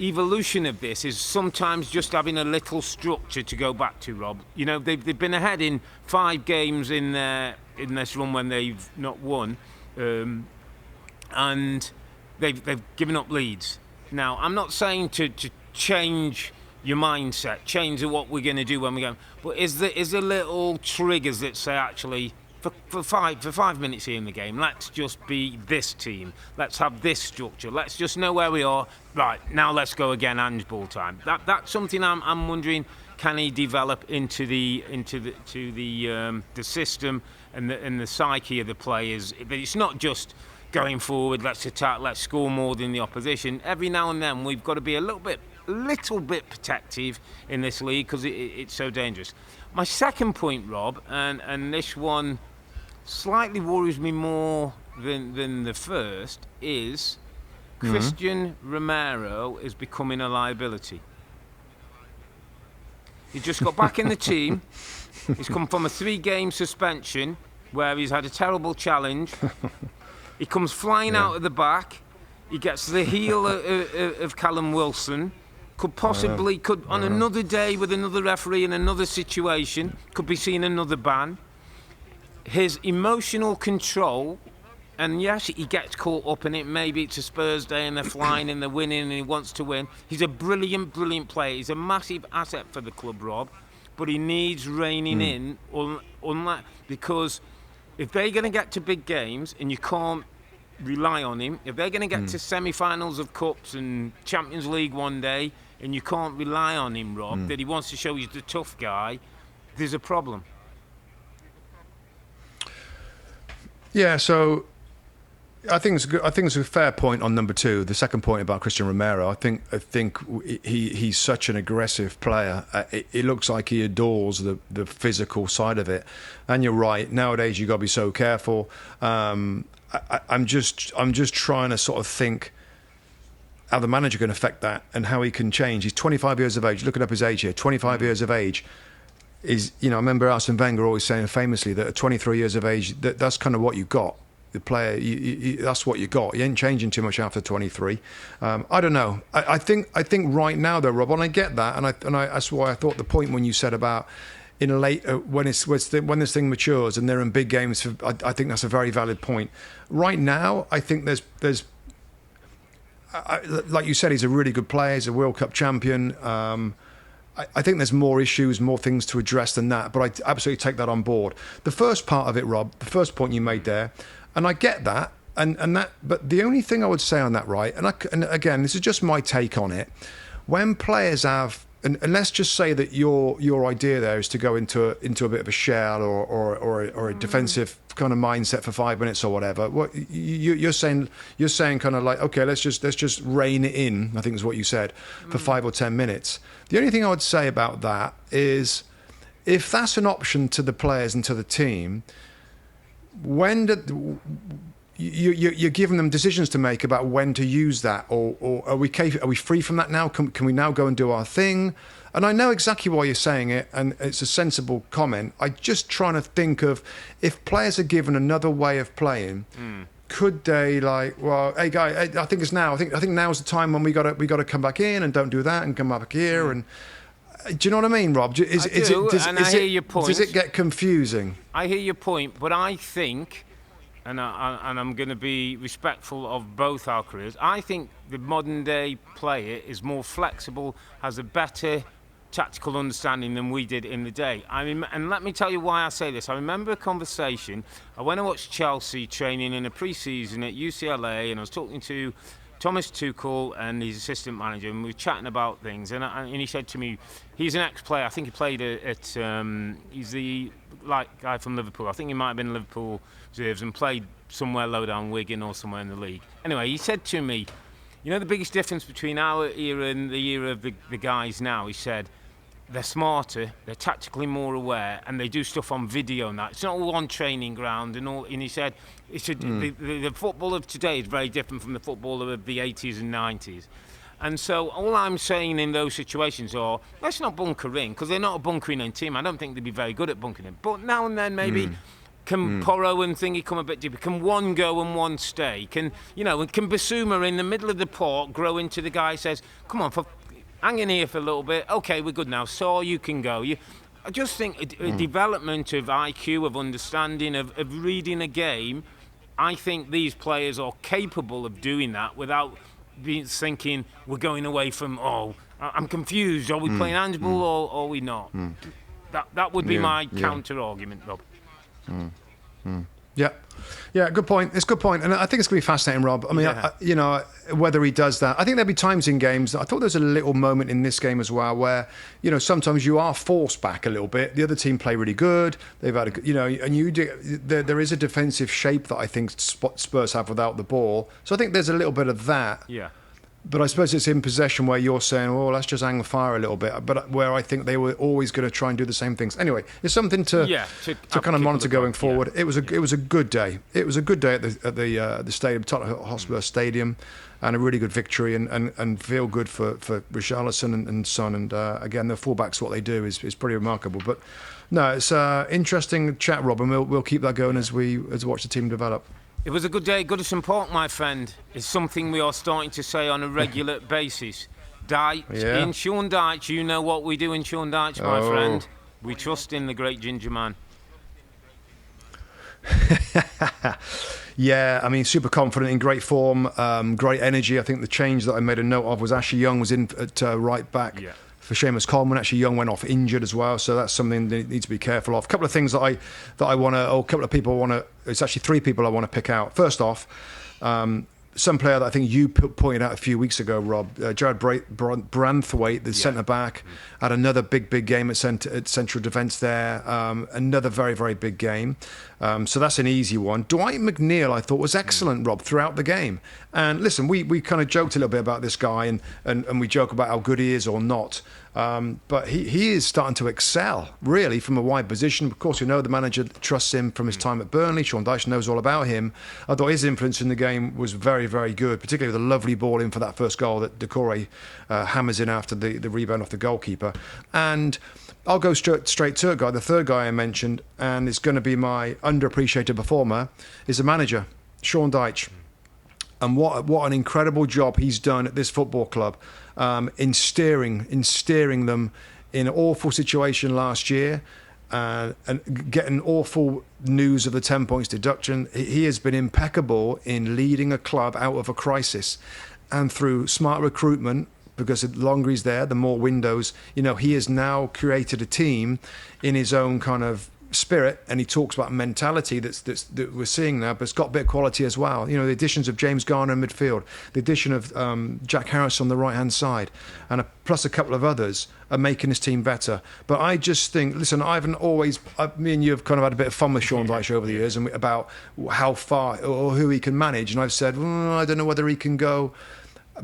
evolution of this is sometimes just having a little structure to go back to, Rob. They've been ahead in 5 games in this run when they've not won, and they've given up leads. Now, I'm not saying to change your mindset, change what we're going to do when we go, but is there little triggers that say, actually, for 5 minutes here in the game, let's just be this team. Let's have this structure. Let's just know where we are. Right, now let's go again, handball time. That's something I'm wondering, can he develop into the system and the psyche of the players? But it's not just going forward, let's attack, let's score more than the opposition. Every now and then we've got to be a little bit protective in this league because it's so dangerous. My second point, Rob, and this one slightly worries me more than the first, is Christian Romero is becoming a liability. He just got back in the team. He's come from a 3-game suspension where he's had a terrible challenge. He comes flying out of the back. He gets the heel of Callum Wilson. Could on another day with another referee in another situation, could be seen another ban. His emotional control, and yes, he gets caught up in it. Maybe it's a Spurs day and they're flying and they're winning and he wants to win. He's a brilliant player. He's a massive asset for the club, Rob. But he needs reining in on that, because if they're going to get to big games and you can't rely on him, if they're going to get to semi-finals of cups and Champions League one day and you can't rely on him, Rob, that he wants to show he's the tough guy, there's a problem. Yeah, so I think it's good. I think it's a fair point on number 2. The second point about Christian Romero, I think he's such an aggressive player. It looks like he adores the physical side of it. And you're right. Nowadays, you've got to be so careful. I'm just trying to sort of think how the manager can affect that and how he can change. He's 25 years of age. Looking up his age here, 25 years of age. I remember Arsene Wenger always saying famously that at 23 years of age, that's kind of what you got. The player, that's what you got. You ain't changing too much after 23. I don't know. I think right now though, Rob, and I get that, and that's why I thought the point when you said about in a late when this thing matures and they're in big games. I think that's a very valid point. Right now, I think there's like you said, he's a really good player. He's a World Cup champion. I think there's more issues, more things to address than that, but I absolutely take that on board. The first part of it, Rob, the first point you made there, and I get that, and that, but the only thing I would say on that, right, and again, this is just my take on it, when players have, and let's just say that your idea there is to go into a bit of a shell or a defensive kind of mindset for 5 minutes or whatever. What you're saying kind of like, okay, let's just rein it in, I think is what you said, for 5 or 10 minutes. The only thing I would say about that is, if that's an option to the players and to the team, you're giving them decisions to make about when to use that, or are we free from that now? Can we now go and do our thing? And I know exactly why you're saying it, and it's a sensible comment. I'm just trying to think of, if players are given another way of playing, could they, like, well, hey guy, I think it's now. I think now's the time when we got to come back in and don't do that and come back here. And do you know what I mean, Rob? I hear your point. Does it get confusing? I hear your point, but I think, and I'm going to be respectful of both our careers, I think the modern day player is more flexible, has a better tactical understanding than we did in the day. And let me tell you why I say this. I remember a conversation. I went and watched Chelsea training in a pre-season at UCLA, and I was talking to Thomas Tuchel and his assistant manager, and we were chatting about things. And he said to me, he's an ex-player. I think he played at he's the guy from Liverpool. I think he might have been Liverpool reserves and played somewhere low down Wigan or somewhere in the league. Anyway, he said to me, you know the biggest difference between our era and the era of the guys now, he said, they're smarter, they're tactically more aware, and they do stuff on video and that. It's not all on training ground and all. And he said, the football of today is very different from the football of the 80s and 90s. And so all I'm saying in those situations are, let's not bunker in, because they're not a bunkering in team. I don't think they'd be very good at bunkering in. But now and then maybe can Porro and Thingy come a bit deeper? Can one go and one stay? Can Basuma in the middle of the park grow into the guy who says, come on, hang in here for a little bit. Okay, we're good now. So you can go. I just think a development of IQ, of understanding, of reading a game. I think these players are capable of doing that without thinking we're going away from, I'm confused. Are we playing handball or are we not? That would be my counter argument, Rob. Yeah. Yeah, good point. It's a good point. And I think it's going to be fascinating, Rob. I mean, whether he does that. I think there'll be times in games. I thought there's a little moment in this game as well where, sometimes you are forced back a little bit. The other team play really good. They've had, there is a defensive shape that I think Spurs have without the ball. So I think there's a little bit of that. Yeah. But I suppose it's in possession where you're saying, well, let's just hang fire a little bit. But where I think they were always going to try and do the same things. Anyway, it's something to kind of monitor going forward. Yeah. It was a good day. It was a good day at the stadium, Tottenham Hotspur Stadium, and a really good victory and feel good for Richarlison and Son. And again, the fullbacks, what they do is pretty remarkable. But no, it's interesting chat, Rob, and we'll keep that going as we watch the team develop. It was a good day. Goodison Park, my friend, is something we are starting to say on a regular basis. In Sean Dyche, you know what we do in Sean Dyche, my friend. We trust in the great ginger man. Yeah, I mean, super confident, in great form, great energy. I think the change that I made a note of was Ashley Young was in at right back. Yeah. For Seamus Coleman. Actually, Young went off injured as well, so that's something they need to be careful of. A couple of things that I want to, or a couple of people want to. It's actually three people I want to pick out. First off, some player that I think you pointed out a few weeks ago, Rob, Jared Branthwaite, the centre back, had another big game at central defence there. Another very, very big game. So that's an easy one. Dwight McNeil, I thought, was excellent, Rob, throughout the game. And listen, we kind of joked a little bit about this guy, and we joke about how good he is or not. But he is starting to excel, really, from a wide position. Of course, the manager trusts him from his time at Burnley. Sean Dyche knows all about him. I thought his influence in the game was very, very good, particularly with a lovely ball in for that first goal that Decore hammers in after the rebound off the goalkeeper. And I'll go straight to it, guy. The third guy I mentioned, and it's going to be my underappreciated performer, is the manager, Sean Dyche. And what an incredible job he's done at this football club in steering them in an awful situation last year and getting awful news of the 10 points deduction. He has been impeccable in leading a club out of a crisis, and through smart recruitment, because the longer he's there, the more windows. He has now created a team in his own kind of spirit, and he talks about mentality that we're seeing now, but it's got a bit of quality as well. The additions of James Garner in midfield, the addition of Jack Harris on the right hand side, and plus a couple of others are making his team better. But I just think, listen, me and you have kind of had a bit of fun with Sean Dyche over the years and about how far or who he can manage, and I've said, I don't know whether he can go.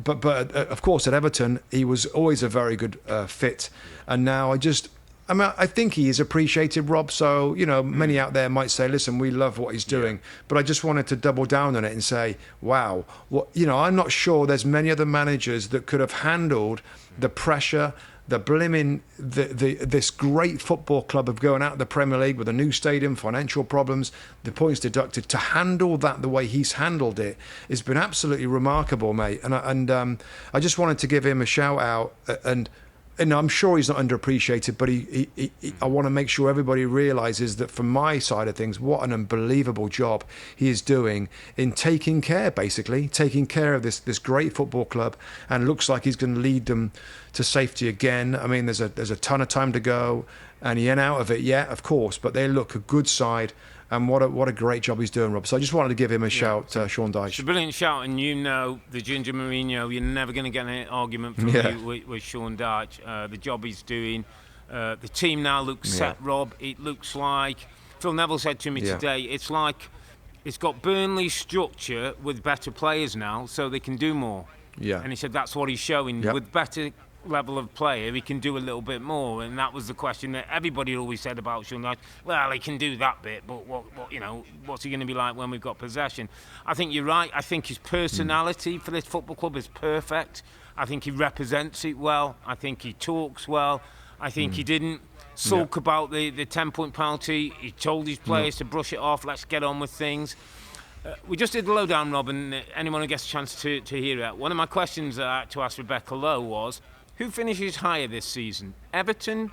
But of course, at Everton, he was always a very good fit, and now I think he is appreciated, Rob. So, many out there might say, listen, we love what he's doing. Yeah. But I just wanted to double down on it and say, wow, I'm not sure there's many other managers that could have handled the pressure, this great football club of going out of the Premier League with a new stadium, financial problems, the points deducted. To handle that the way he's handled it has been absolutely remarkable, mate. And I just wanted to give him a shout out and I'm sure he's not underappreciated, but I want to make sure everybody realises that from my side of things, what an unbelievable job he is doing in taking care of this great football club, and looks like he's going to lead them to safety again. I mean, there's a ton of time to go, and he ain't out of it yet, of course, but they look a good side. And what a great job he's doing, Rob. So I just wanted to give him a shout, Sean Dyche. It's a brilliant shout, and the Ginger Mourinho, you're never going to get an argument from me with Sean Dyche. The job he's doing, the team now looks set, Rob. It looks like, Phil Neville said to me today, it's like it's got Burnley structure with better players now, so they can do more. Yeah. And he said that's what he's showing. With better level of player, he can do a little bit more, and that was the question that everybody always said about Sean Dyche. Well, he can do that bit, but what's he going to be like when we've got possession? I think you're right. I think his personality for this football club is perfect. I think he represents it well. I think he talks well. I think he didn't sulk about the 10-point penalty. He told his players to brush it off. Let's get on with things. We just did the lowdown, Rob, and anyone who gets a chance to hear it. One of my questions to ask Rebecca Lowe was, who finishes higher this season, Everton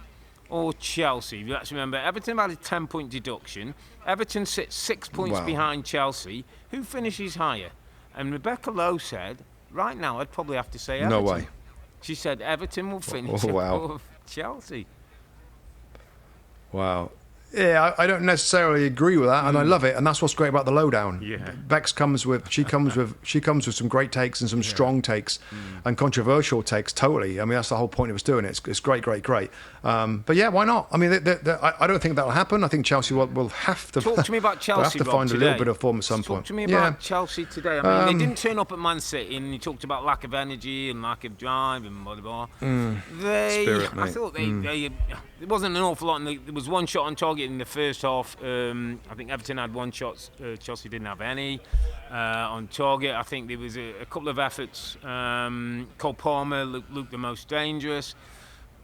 or Chelsea? Let's remember, Everton had a 10-point deduction. Everton sits 6 points behind Chelsea. Who finishes higher? And Rebecca Lowe said, right now, I'd probably have to say Everton. No way. She said Everton will finish above Chelsea. Wow. Yeah, I don't necessarily agree with that, and I love it, and that's what's great about the lowdown. Yeah. Bex comes with some great takes and some strong takes and controversial takes. Totally, I mean that's the whole point of us doing it. It's great. But yeah, why not? I mean, I don't think that'll happen. I think Chelsea will have to talk to me about Chelsea. Have to find today. A little bit of form at some point. Talk to me about Chelsea today. I mean, they didn't turn up at Man City, and you talked about lack of energy and lack of drive and blah blah. I thought they there wasn't an awful lot. And there was one shot on target in the first half. I think Everton had one shot. Chelsea didn't have any on target. I think there was a couple of efforts. Cole Palmer looked the most dangerous.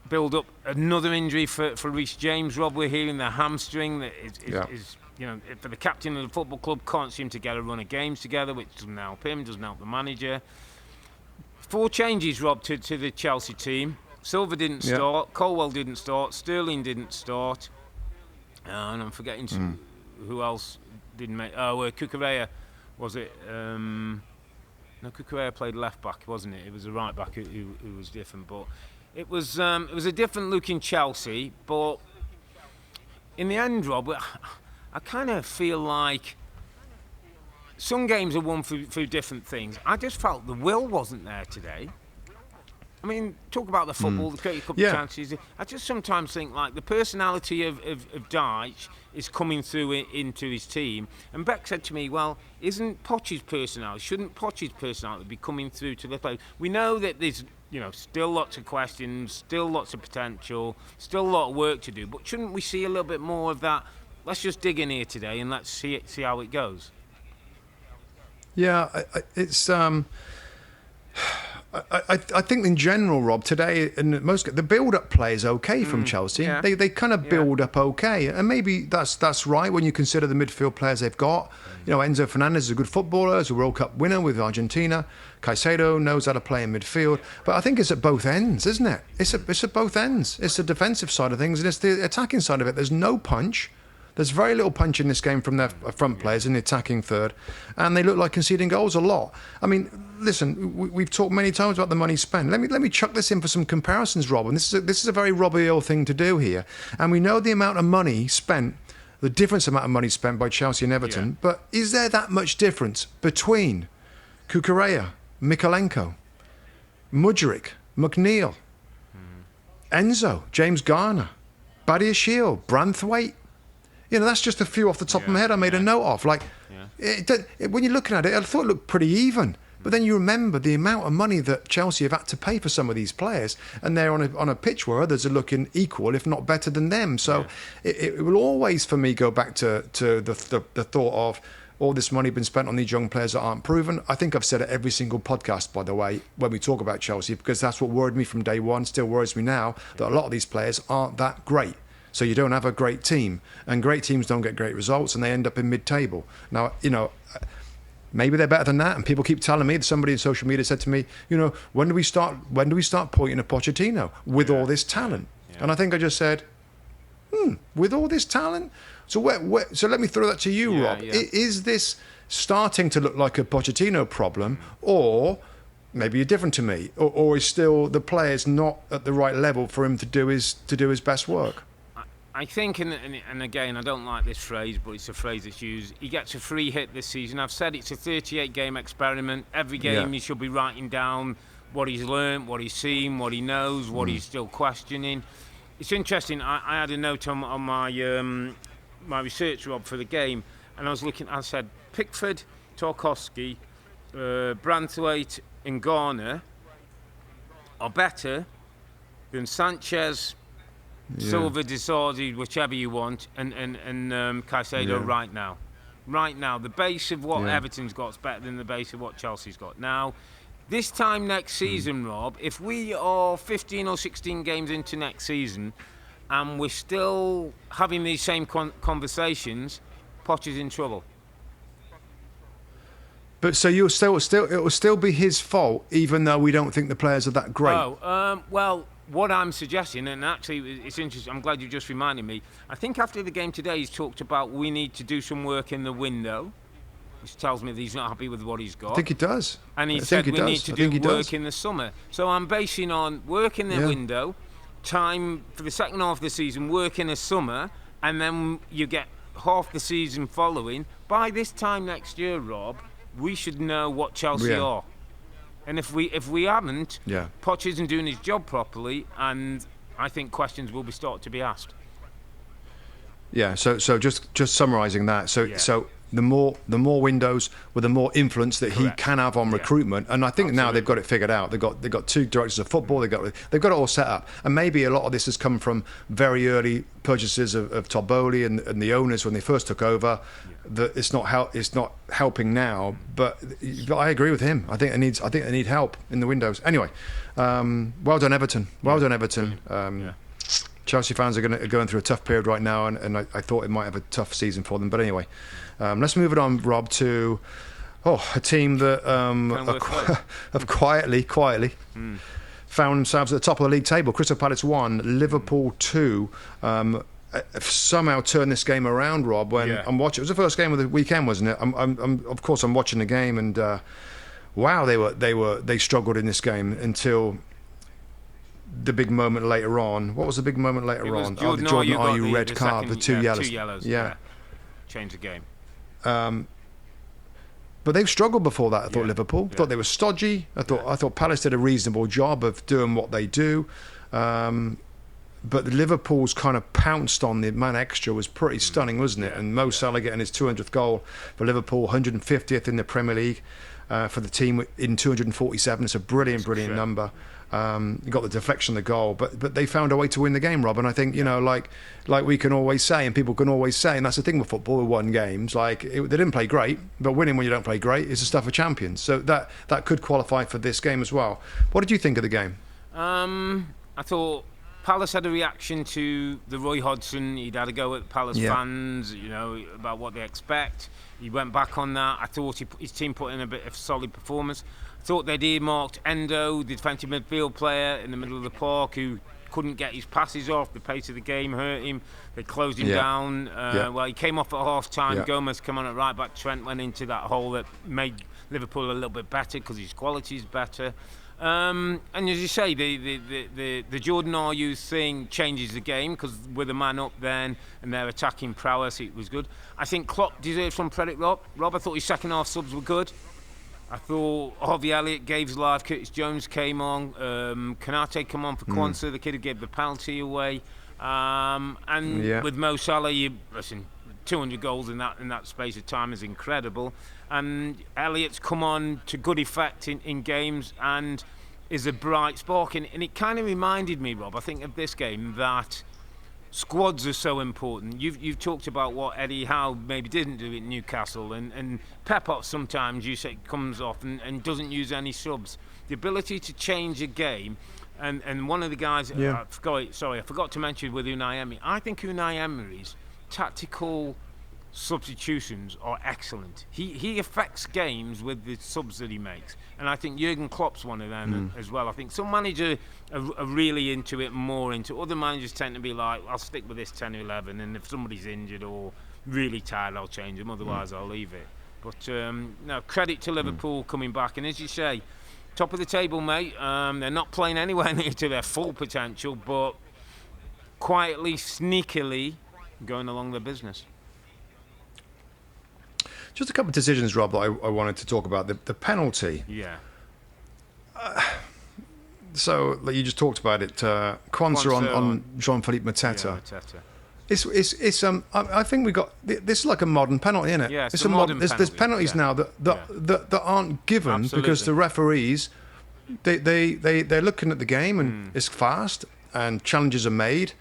Build up another injury for Reece James. Rob, we're hearing the hamstring that is for the captain of the football club, can't seem to get a run of games together, which doesn't help him, doesn't help the manager. 4 changes, Rob, to the Chelsea team. Silva didn't start, Colwell didn't start, Sterling didn't start, and I'm forgetting who else didn't make. Cucurella, was it? No, Cucurella played left back, wasn't it? It was a right back who was different, but it was a different looking Chelsea. But in the end, Rob, I kind of feel like some games are won through different things. I just felt the will wasn't there today. I mean, talk about the football, the create a couple of chances. I just sometimes think like the personality of Dyche is coming through into his team. And Beck said to me, well, shouldn't Poch's personality be coming through to the play? We know that there's still lots of questions, still lots of potential, still a lot of work to do. But shouldn't we see a little bit more of that? Let's just dig in here today and let's see how it goes. Yeah, it's. I think in general, Rob, today the build-up play is okay from Chelsea. Yeah. They kind of build up okay, and maybe that's right when you consider the midfield players they've got. Enzo Fernandez is a good footballer, is a World Cup winner with Argentina. Caicedo knows how to play in midfield, but I think it's at both ends, isn't it? It's at both ends. It's the defensive side of things, and it's the attacking side of it. There's no punch. There's very little punch in this game from their front players in the attacking third, and they look like conceding goals a lot. I mean, listen, we've talked many times about the money spent. Let me chuck this in for some comparisons, Rob. And this is a very Robbie Earle thing to do here. And we know the amount of money spent, the difference amount of money spent by Chelsea and Everton. Yeah. But is there that much difference between Cucurella, Mikalenko, Mudryk, McNeil, Enzo, James Garner, Badiashile, Branthwaite? That's just a few off the top of my head I made a note of. When you're looking at it, I thought it looked pretty even. But then you remember the amount of money that Chelsea have had to pay for some of these players, and they're on a pitch where others are looking equal, if not better than them. So it will always, for me, go back to the thought of all this money been spent on these young players that aren't proven. I think I've said it every single podcast, by the way, when we talk about Chelsea, because that's what worried me from day one, still worries me now, that a lot of these players aren't that great. So you don't have a great team, and great teams don't get great results, and they end up in mid-table. Now, maybe they're better than that, and people keep telling me. Somebody in social media said to me, when do we start pointing at Pochettino with all this talent? Yeah. And I think I just said, with all this talent. So so let me throw that to you, Rob. Yeah. Is this starting to look like a Pochettino problem, or maybe you're different to me, or is still the players not at the right level for him to do his best work? I think, and again, I don't like this phrase, but it's a phrase that's used. He gets a free hit this season. I've said it's a 38-game experiment. Every game he should be writing down what he's learned, what he's seen, what he knows, what he's still questioning. It's interesting. I had a note on my my research, Rob, for the game, and I said Pickford, Tarkowski, Branthwaite and Garner are better than Sanchez, Silva, Disardi, whichever you want, and Caicedo right now. Right now, the base of what Everton's got is better than the base of what Chelsea's got. Now, this time next season, Rob, if we are 15 or 16 games into next season and we're still having these same conversations, Poch is in trouble. But so it will still be his fault, even though we don't think the players are that great. Well, what I'm suggesting, and actually it's interesting, I'm glad you just reminded me, I think after the game today he's talked about we need to do some work in the window, which tells me that he's not happy with what he's got. I think he does. And he said we need to do work in the summer. So I'm basing on work in the window, time for the second half of the season, work in the summer, and then you get half the season following. By this time next year, Rob, we should know what Chelsea are. And if we haven't, Poch isn't doing his job properly, and I think questions will be started to be asked. Yeah. So just summarising that. So the more windows with the more influence that he can have on recruitment, and I think now they've got it figured out. They've got two directors of football. They've got it all set up, and maybe a lot of this has come from very early purchases of Todd Bowley and the owners when they first took over. That it's not helping now, but I agree with him. I think they need help in the windows. Anyway, well done Everton. Well done Everton. Chelsea fans are going through a tough period right now, and I thought it might have a tough season for them. But anyway, let's move it on, Rob, to a team that have quietly found themselves at the top of the league table. Crystal Palace 1, Liverpool 2. Somehow turned this game around, Rob. When I'm watching, it was the first game of the weekend, wasn't it? I'm watching the game, and wow, they struggled in this game until the big moment later on. What was the big moment later on? The Jordan Ayew red card, the two yellows. Yeah. Changed the game. But they've struggled before that. I thought Liverpool. Thought they were stodgy. I thought Palace did a reasonable job of doing what they do. But Liverpool's kind of pounced on the man extra was pretty stunning, wasn't it? And Mo Salah getting his 200th goal for Liverpool, 150th in the Premier League for the team in 247. It's a brilliant number. You got the deflection of the goal, but they found a way to win the game, Rob. And I think, like we can always say, and people can always say, and that's the thing with football, we won games. They didn't play great, but winning when you don't play great is the stuff of champions. So that could qualify for this game as well. What did you think of the game? I thought Palace had a reaction to the Roy Hodgson. He'd had a go at Palace fans, about what they expect. He went back on that. I thought his team put in a bit of solid performance. I thought they'd earmarked Endo, the defensive midfield player in the middle of the park, who couldn't get his passes off. The pace of the game hurt him. They closed him down. Well, he came off at half-time. Gomez came on at right-back. Trent went into that hole that made Liverpool a little bit better because his quality is better. And as you say, the Jordan Ayew thing changes the game because with a man up then and their attacking prowess, it was good. I think Klopp deserves some credit, Rob. I thought his second half subs were good. I thought Harvey Elliott gave his life. Curtis Jones came on. Konate came on for Kwanzaa, the kid who gave the penalty away. With Mo Salah, 200 goals in that space of time is incredible. And Elliott's come on to good effect in games and is a bright spark. And it kind of reminded me, Rob, I think of this game, that squads are so important. You've talked about what Eddie Howe maybe didn't do at Newcastle, and Pep sometimes you say comes off and doesn't use any subs. The ability to change a game, and one of the guys I forgot to mention with Unai Emery. I think Unai Emery's tactical substitutions are excellent. He affects games with the subs that he makes, and I think Jurgen Klopp's one of them as well. I think some managers are really into it, more into. Other managers tend to be like, I'll stick with this 10 or 11, and if somebody's injured or really tired, I'll change them. Otherwise, I'll leave it. But no, credit to Liverpool coming back, and as you say, top of the table, mate. They're not playing anywhere near to their full potential, but quietly, sneakily going along their business. Just a couple of decisions, Rob, that I wanted to talk about. The penalty. Yeah. So, like you just talked about it, Kwanzaa on Jean-Philippe Mateta. Yeah, Mateta. I think we got this is like a modern penalty, isn't it? Yeah, it's a modern penalty. There's penalties now that aren't given because the referees they're looking at the game and it's fast and challenges are made.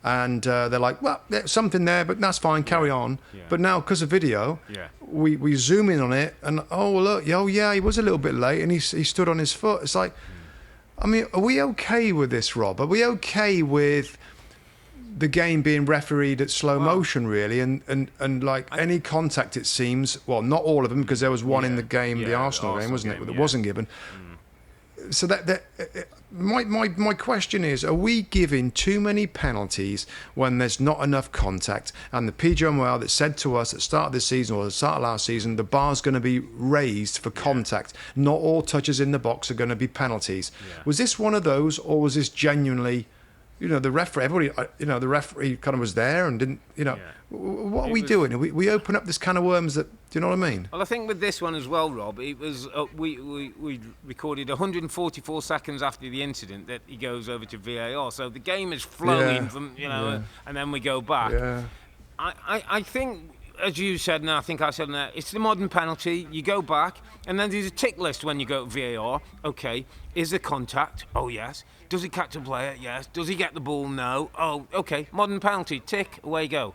And they're like, well, there's something there, but that's fine, carry on. Yeah. But now, because of video, we zoom in on it, and look, he was a little bit late, and he stood on his foot. It's like, I mean, are we okay with this, Rob? Are we okay with the game being refereed at slow motion, really? And like any contact, it seems, well, not all of them, because there was one in the game, the Arsenal game, wasn't it, that wasn't given. So my question is, are we giving too many penalties when there's not enough contact? And the PGMOL that said to us at the start of this season or the start of last season, the bar's going to be raised for contact. Not all touches in the box are going to be penalties. Was this one of those, or was this genuinely, the referee, everybody, the referee kind of was there and didn't, what are we doing? We open up this can of worms that, do you know what I mean? Well, I think with this one as well, Rob, it was we recorded 144 seconds after the incident that he goes over to VAR. So the game is flowing from, and then we go back. Yeah. I think, as you said, and I think I said, it's the modern penalty. You go back, and then there's a tick list when you go to VAR. Okay, is there contact? Oh, yes. Does he catch a player? Yes. Does he get the ball? No. Oh, okay. Modern penalty. Tick. Away you go.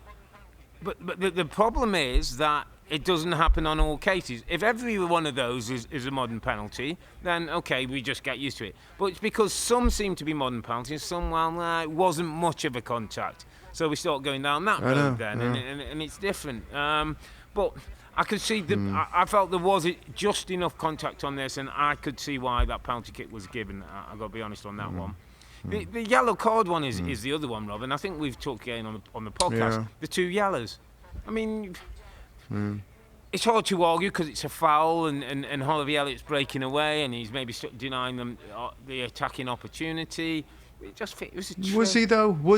But the problem is that it doesn't happen on all cases. If every one of those is a modern penalty, then okay, we just get used to it. But it's because some seem to be modern penalties, some, it wasn't much of a contact. So we start going down that road then, and it's different. But I could see, I felt there was just enough contact on this, and I could see why that penalty kick was given. I've got to be honest on that one. The yellow card one is the other one, Rob, and I think we've talked again on the podcast. Yeah. The 2 yellows. I mean, it's hard to argue because it's a foul, and Harvey Elliott's breaking away, and he's maybe denying them the attacking opportunity. It was a trip. Was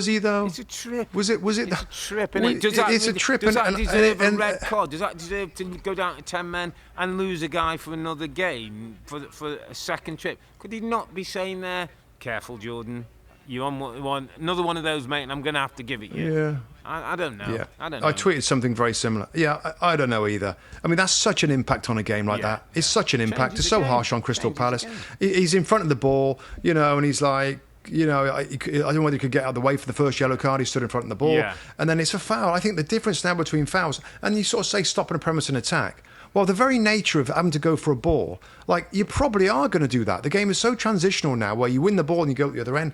he though? It's a trip. Was it? It's a trip. And it's a trip. Does that deserve a red card? Does that deserve to go down to 10 men and lose a guy for another game for a second trip? Could he not be saying there, careful, Jordan, you're on another one of those, mate, and I'm going to have to give it you? Yeah. I don't know. Yeah. I don't know. I tweeted something very similar. Yeah, I don't know either. I mean, that's such an impact on a game like that. It's such an impact. It's so harsh on Crystal Palace. He's in front of the ball, and he's like, I don't know whether he could get out of the way for the first yellow card. He stood in front of the ball. Yeah. And then it's a foul. I think the difference now between fouls, and you sort of say stopping a premise and attack. Well, the very nature of having to go for a ball, like, you probably are going to do that. The game is so transitional now where you win the ball and you go to the other end.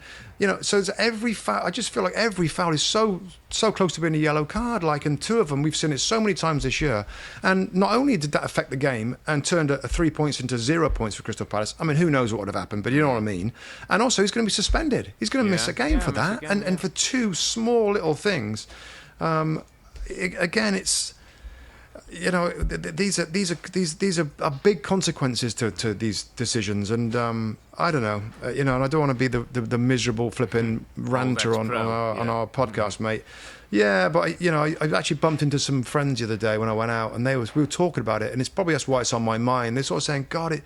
So it's every foul, I just feel like every foul is so close to being a yellow card. Like, and 2 of them, we've seen it so many times this year. And not only did that affect the game and turned 3 points into 0 points for Crystal Palace, I mean, who knows what would have happened, but you know what I mean. And also, he's going to be suspended. He's going to miss a game for that. And for 2 small little things, again, it's... these are big consequences to these decisions, and I don't know, and I don't want to be the miserable flipping ranter on our podcast, mate. Yeah, but I actually bumped into some friends the other day when I went out, and we were talking about it, and it's probably that's why it's on my mind. They're sort of saying, God,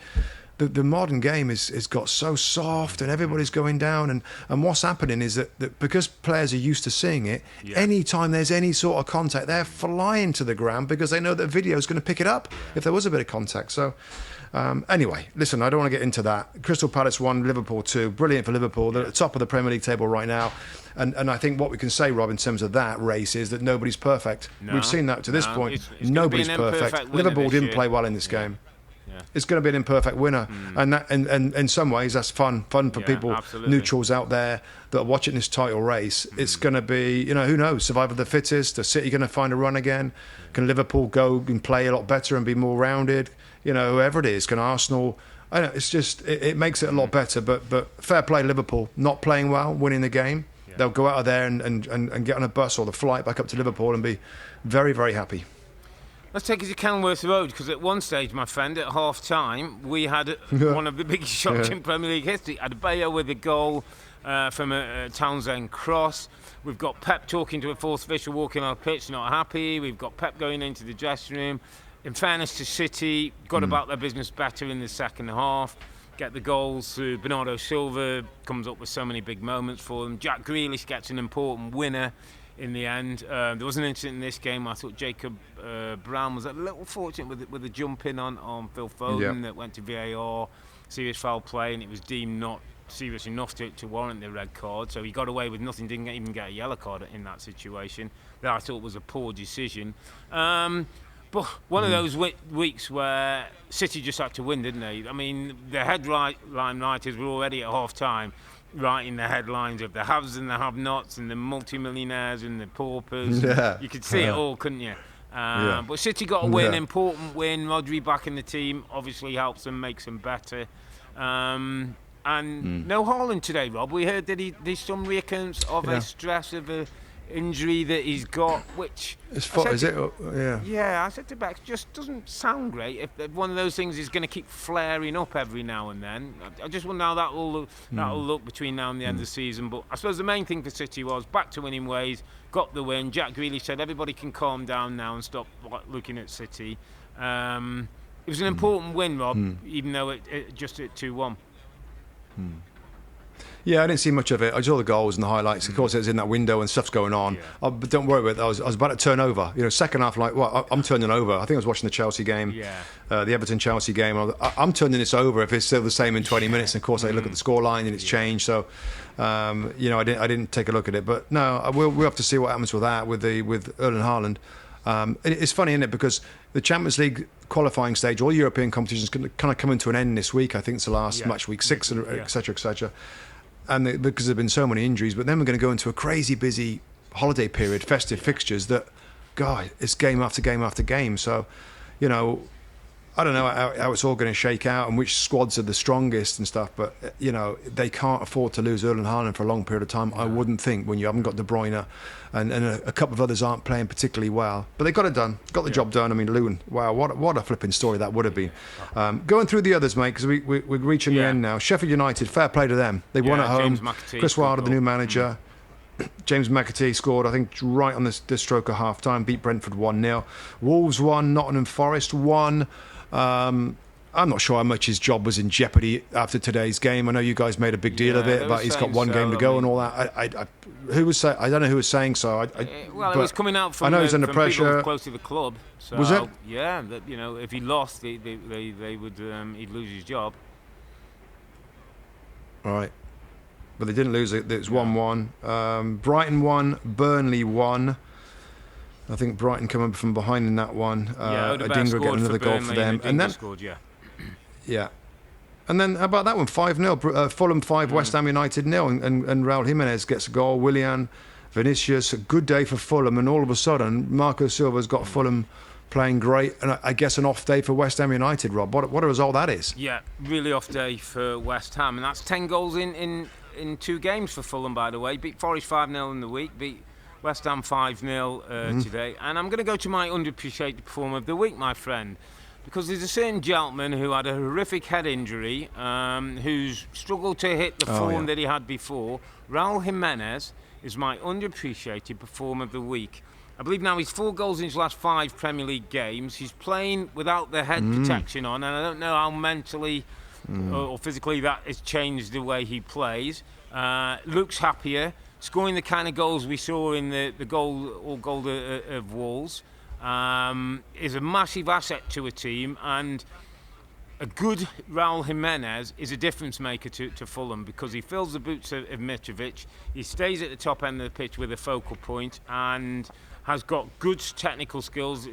the modern game is got so soft and everybody's going down, and what's happening is that because players are used to seeing it, anytime there's any sort of contact, they're flying to the ground because they know that video is going to pick it up if there was a bit of contact. So anyway, listen, I don't want to get into that. Crystal Palace 1, Liverpool 2, brilliant for Liverpool. They're at the top of the Premier League table right now, and I think what we can say, Rob, in terms of that race is that nobody's perfect. We've seen that to this point. It's nobody's perfect. Liverpool didn't play well in this game. Yeah. It's going to be an imperfect winner, and in some ways that's fun for people, neutrals out there that are watching this title race. It's going to be, who knows, survival of the fittest. Are City going to find a run again? Can Liverpool go and play a lot better and be more rounded? Whoever it is, can Arsenal? I don't know, it's just it makes it a lot better. But fair play, Liverpool not playing well, winning the game. Yeah. They'll go out of there and get on a bus or the flight back up to Liverpool and be very, very happy. Let's take it to Kenilworth Road, because at one stage, my friend, at half-time, we had one of the biggest shots in Premier League history. Adebayo with a goal from a Townsend cross. We've got Pep talking to a fourth official walking on the pitch, not happy. We've got Pep going into the dressing room. In fairness to City, got about their business better in the second half. Get the goals through. Bernardo Silva comes up with so many big moments for them. Jack Grealish gets an important winner in the end. There was an incident in this game. I thought Jacob Brown was a little fortunate with the jump in on Phil Foden that went to VAR, serious foul play, and it was deemed not serious enough to warrant the red card. So he got away with nothing, didn't even get a yellow card in that situation. That I thought was a poor decision. But one of those weeks where City just had to win, didn't they? I mean, the headline writers were already at half-time writing the headlines of the haves and the have-nots and the multimillionaires and the paupers. Yeah. You could see it all, couldn't you? But City got a win, important win. Rodri back in the team obviously helps them, makes them better. And no Haaland today, Rob. We heard that there's some reoccurrence of a stress of injury that he's got, which... His foot, is it? Yeah. Yeah, I said to Beck, just doesn't sound great. If one of those things is going to keep flaring up every now and then. I just wonder how that will look between now and the end of the season. But I suppose the main thing for City was back to winning ways, got the win. Jack Grealish said everybody can calm down now and stop looking at City. It was an important win, Rob, even though it just at 2-1. Yeah, I didn't see much of it. I saw the goals and the highlights. Of course, it was in that window and stuff's going on. Yeah. But don't worry about it. I was about to turn over. Second half, I'm turning over. I think I was watching the Chelsea game, the Everton-Chelsea game. I'm turning this over if it's still the same in 20 minutes. And of course, I look at the scoreline and it's changed. So, I didn't take a look at it. But no, we'll have to see what happens with that, with Earle and Haaland. It's funny, isn't it? Because the Champions League qualifying stage, all European competitions kind of coming to an end this week. I think it's the last match week 6, et cetera, et cetera. And because there have been so many injuries, but then we're going to go into a crazy busy holiday period, festive fixtures that, God, it's game after game after game. So, I don't know how it's all going to shake out and which squads are the strongest and stuff, but, they can't afford to lose Earle and Haaland for a long period of time, I wouldn't think, when you haven't got De Bruyne and a couple of others aren't playing particularly well. But they got it done, got the job done. I mean, Luton, wow, what a flipping story that would have been. Going through the others, mate, because we're reaching the end now. Sheffield United, fair play to them. They won at home. Chris Wilder, the new manager. James McAtee scored, I think, right on this stroke of half-time, beat Brentford 1-0. Wolves won, Nottingham Forest won. I'm not sure how much his job was in jeopardy after today's game. I know you guys made a big deal of it, but he's got one game to go and all that. I don't know who was saying so. It was coming out from, I know he's under pressure. People close to the club. So, was it? Yeah, that if he lost, they would he'd lose his job. All right, but they didn't lose it. It was 1-1. Brighton won. Burnley won. I think Brighton coming from behind in that one. Adingra getting another goal for them, and then scored, yeah. And then how about that one? 5-0. Fulham 5, West Ham United 0, and Raul Jimenez gets a goal. Willian, Vinicius, a good day for Fulham, and all of a sudden Marco Silva's got Fulham playing great, and I guess an off day for West Ham United. Rob, what a result that is. Yeah, really off day for West Ham, and that's 10 goals in 2 games for Fulham, by the way. Beat Forest 5-0 in the week. Beat West Ham 5-0 today. And I'm going to go to my underappreciated performer of the week, my friend, because there's a certain gentleman who had a horrific head injury, who's struggled to hit the form that he had before. Raul Jimenez is my underappreciated performer of the week. I believe now he's 4 goals in his last 5 Premier League games. He's playing without the head protection on, and I don't know how mentally or physically that has changed the way he plays. Looks happier, scoring the kind of goals we saw in the goal of Wolves. Is a massive asset to a team, and a good Raul Jimenez is a difference maker to Fulham, because he fills the boots of Mitrovic. He stays at the top end of the pitch with a focal point and has got good technical skills.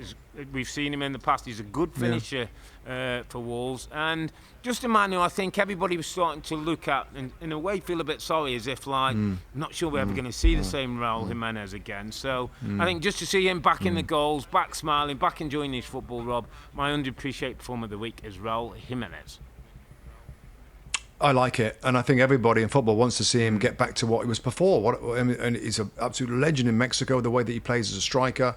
We've seen him in the past. He's a good finisher for Wolves, and just a man who I think everybody was starting to look at and in a way feel a bit sorry, as if not sure we're ever going to see the same Raul Jimenez again. So I think just to see him back in the goals, back smiling, back enjoying his football, Rob, my underappreciated performer of the week is Raul Jimenez. I like it, and I think everybody in football wants to see him get back to what he was before. And he's an absolute legend in Mexico, the way that he plays as a striker.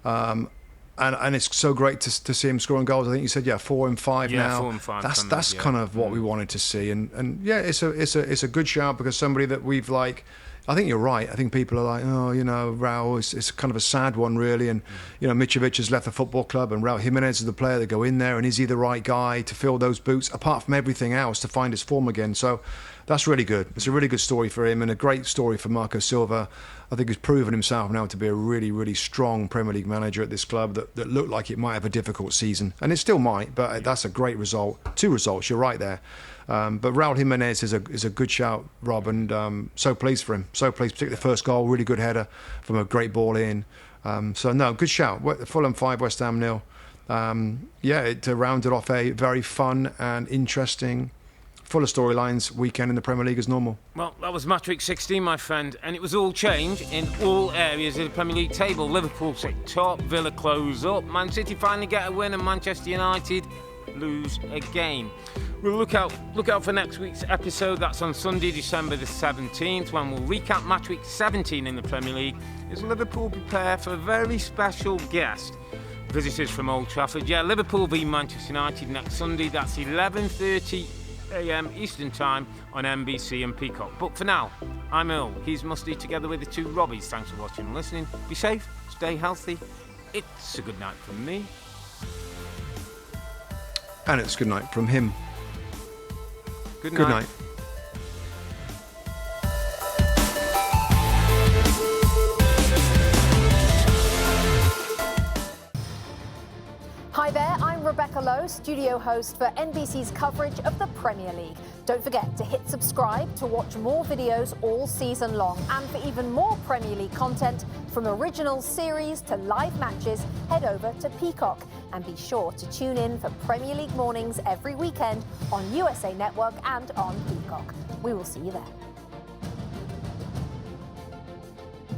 And it's so great to see him scoring goals. I think you said 4 and 5 now. 4 and 5. That's kind of what we wanted to see, and it's a good shout, because somebody that we've I think you're right. I think people are like, Raul, it's kind of a sad one, really. And, Mitrovic has left the football club, and Raul Jimenez is the player that go in there, and is he the right guy to fill those boots, apart from everything else, to find his form again? So that's really good. It's a really good story for him, and a great story for Marco Silva. I think he's proven himself now to be a really, really strong Premier League manager at this club that looked like it might have a difficult season. And it still might, but that's a great result. 2 results, you're right there. But Raul Jimenez is a good shout, Rob, and so pleased for him. So pleased, particularly the first goal, really good header from a great ball in. Good shout. Fulham 5, West Ham 0. It rounded off a very fun and interesting, full of storylines weekend in the Premier League as normal. Well, that was Matchweek 16, my friend, and it was all change in all areas of the Premier League table. Liverpool sit top, Villa close up, Man City finally get a win, and Manchester United lose again. We'll look out for next week's episode. That's on Sunday, December the 17th, when we'll recap Matchweek 17 in the Premier League as Liverpool prepare for a very special guest. Visitors from Old Trafford. Yeah, Liverpool v Manchester United next Sunday. That's 11:30 a.m. Eastern Time on NBC and Peacock. But for now, I'm Earle. He's Mustoe together with the two Robbies. Thanks for watching and listening. Be safe, stay healthy. It's a good night from me. And it's good night from him. Good night. Good night. Hi there, I'm Rebecca Lowe, studio host for NBC's coverage of the Premier League. Don't forget to hit subscribe to watch more videos all season long. And for even more Premier League content, from original series to live matches, head over to Peacock. And be sure to tune in for Premier League mornings every weekend on USA Network and on Peacock. We will see you there.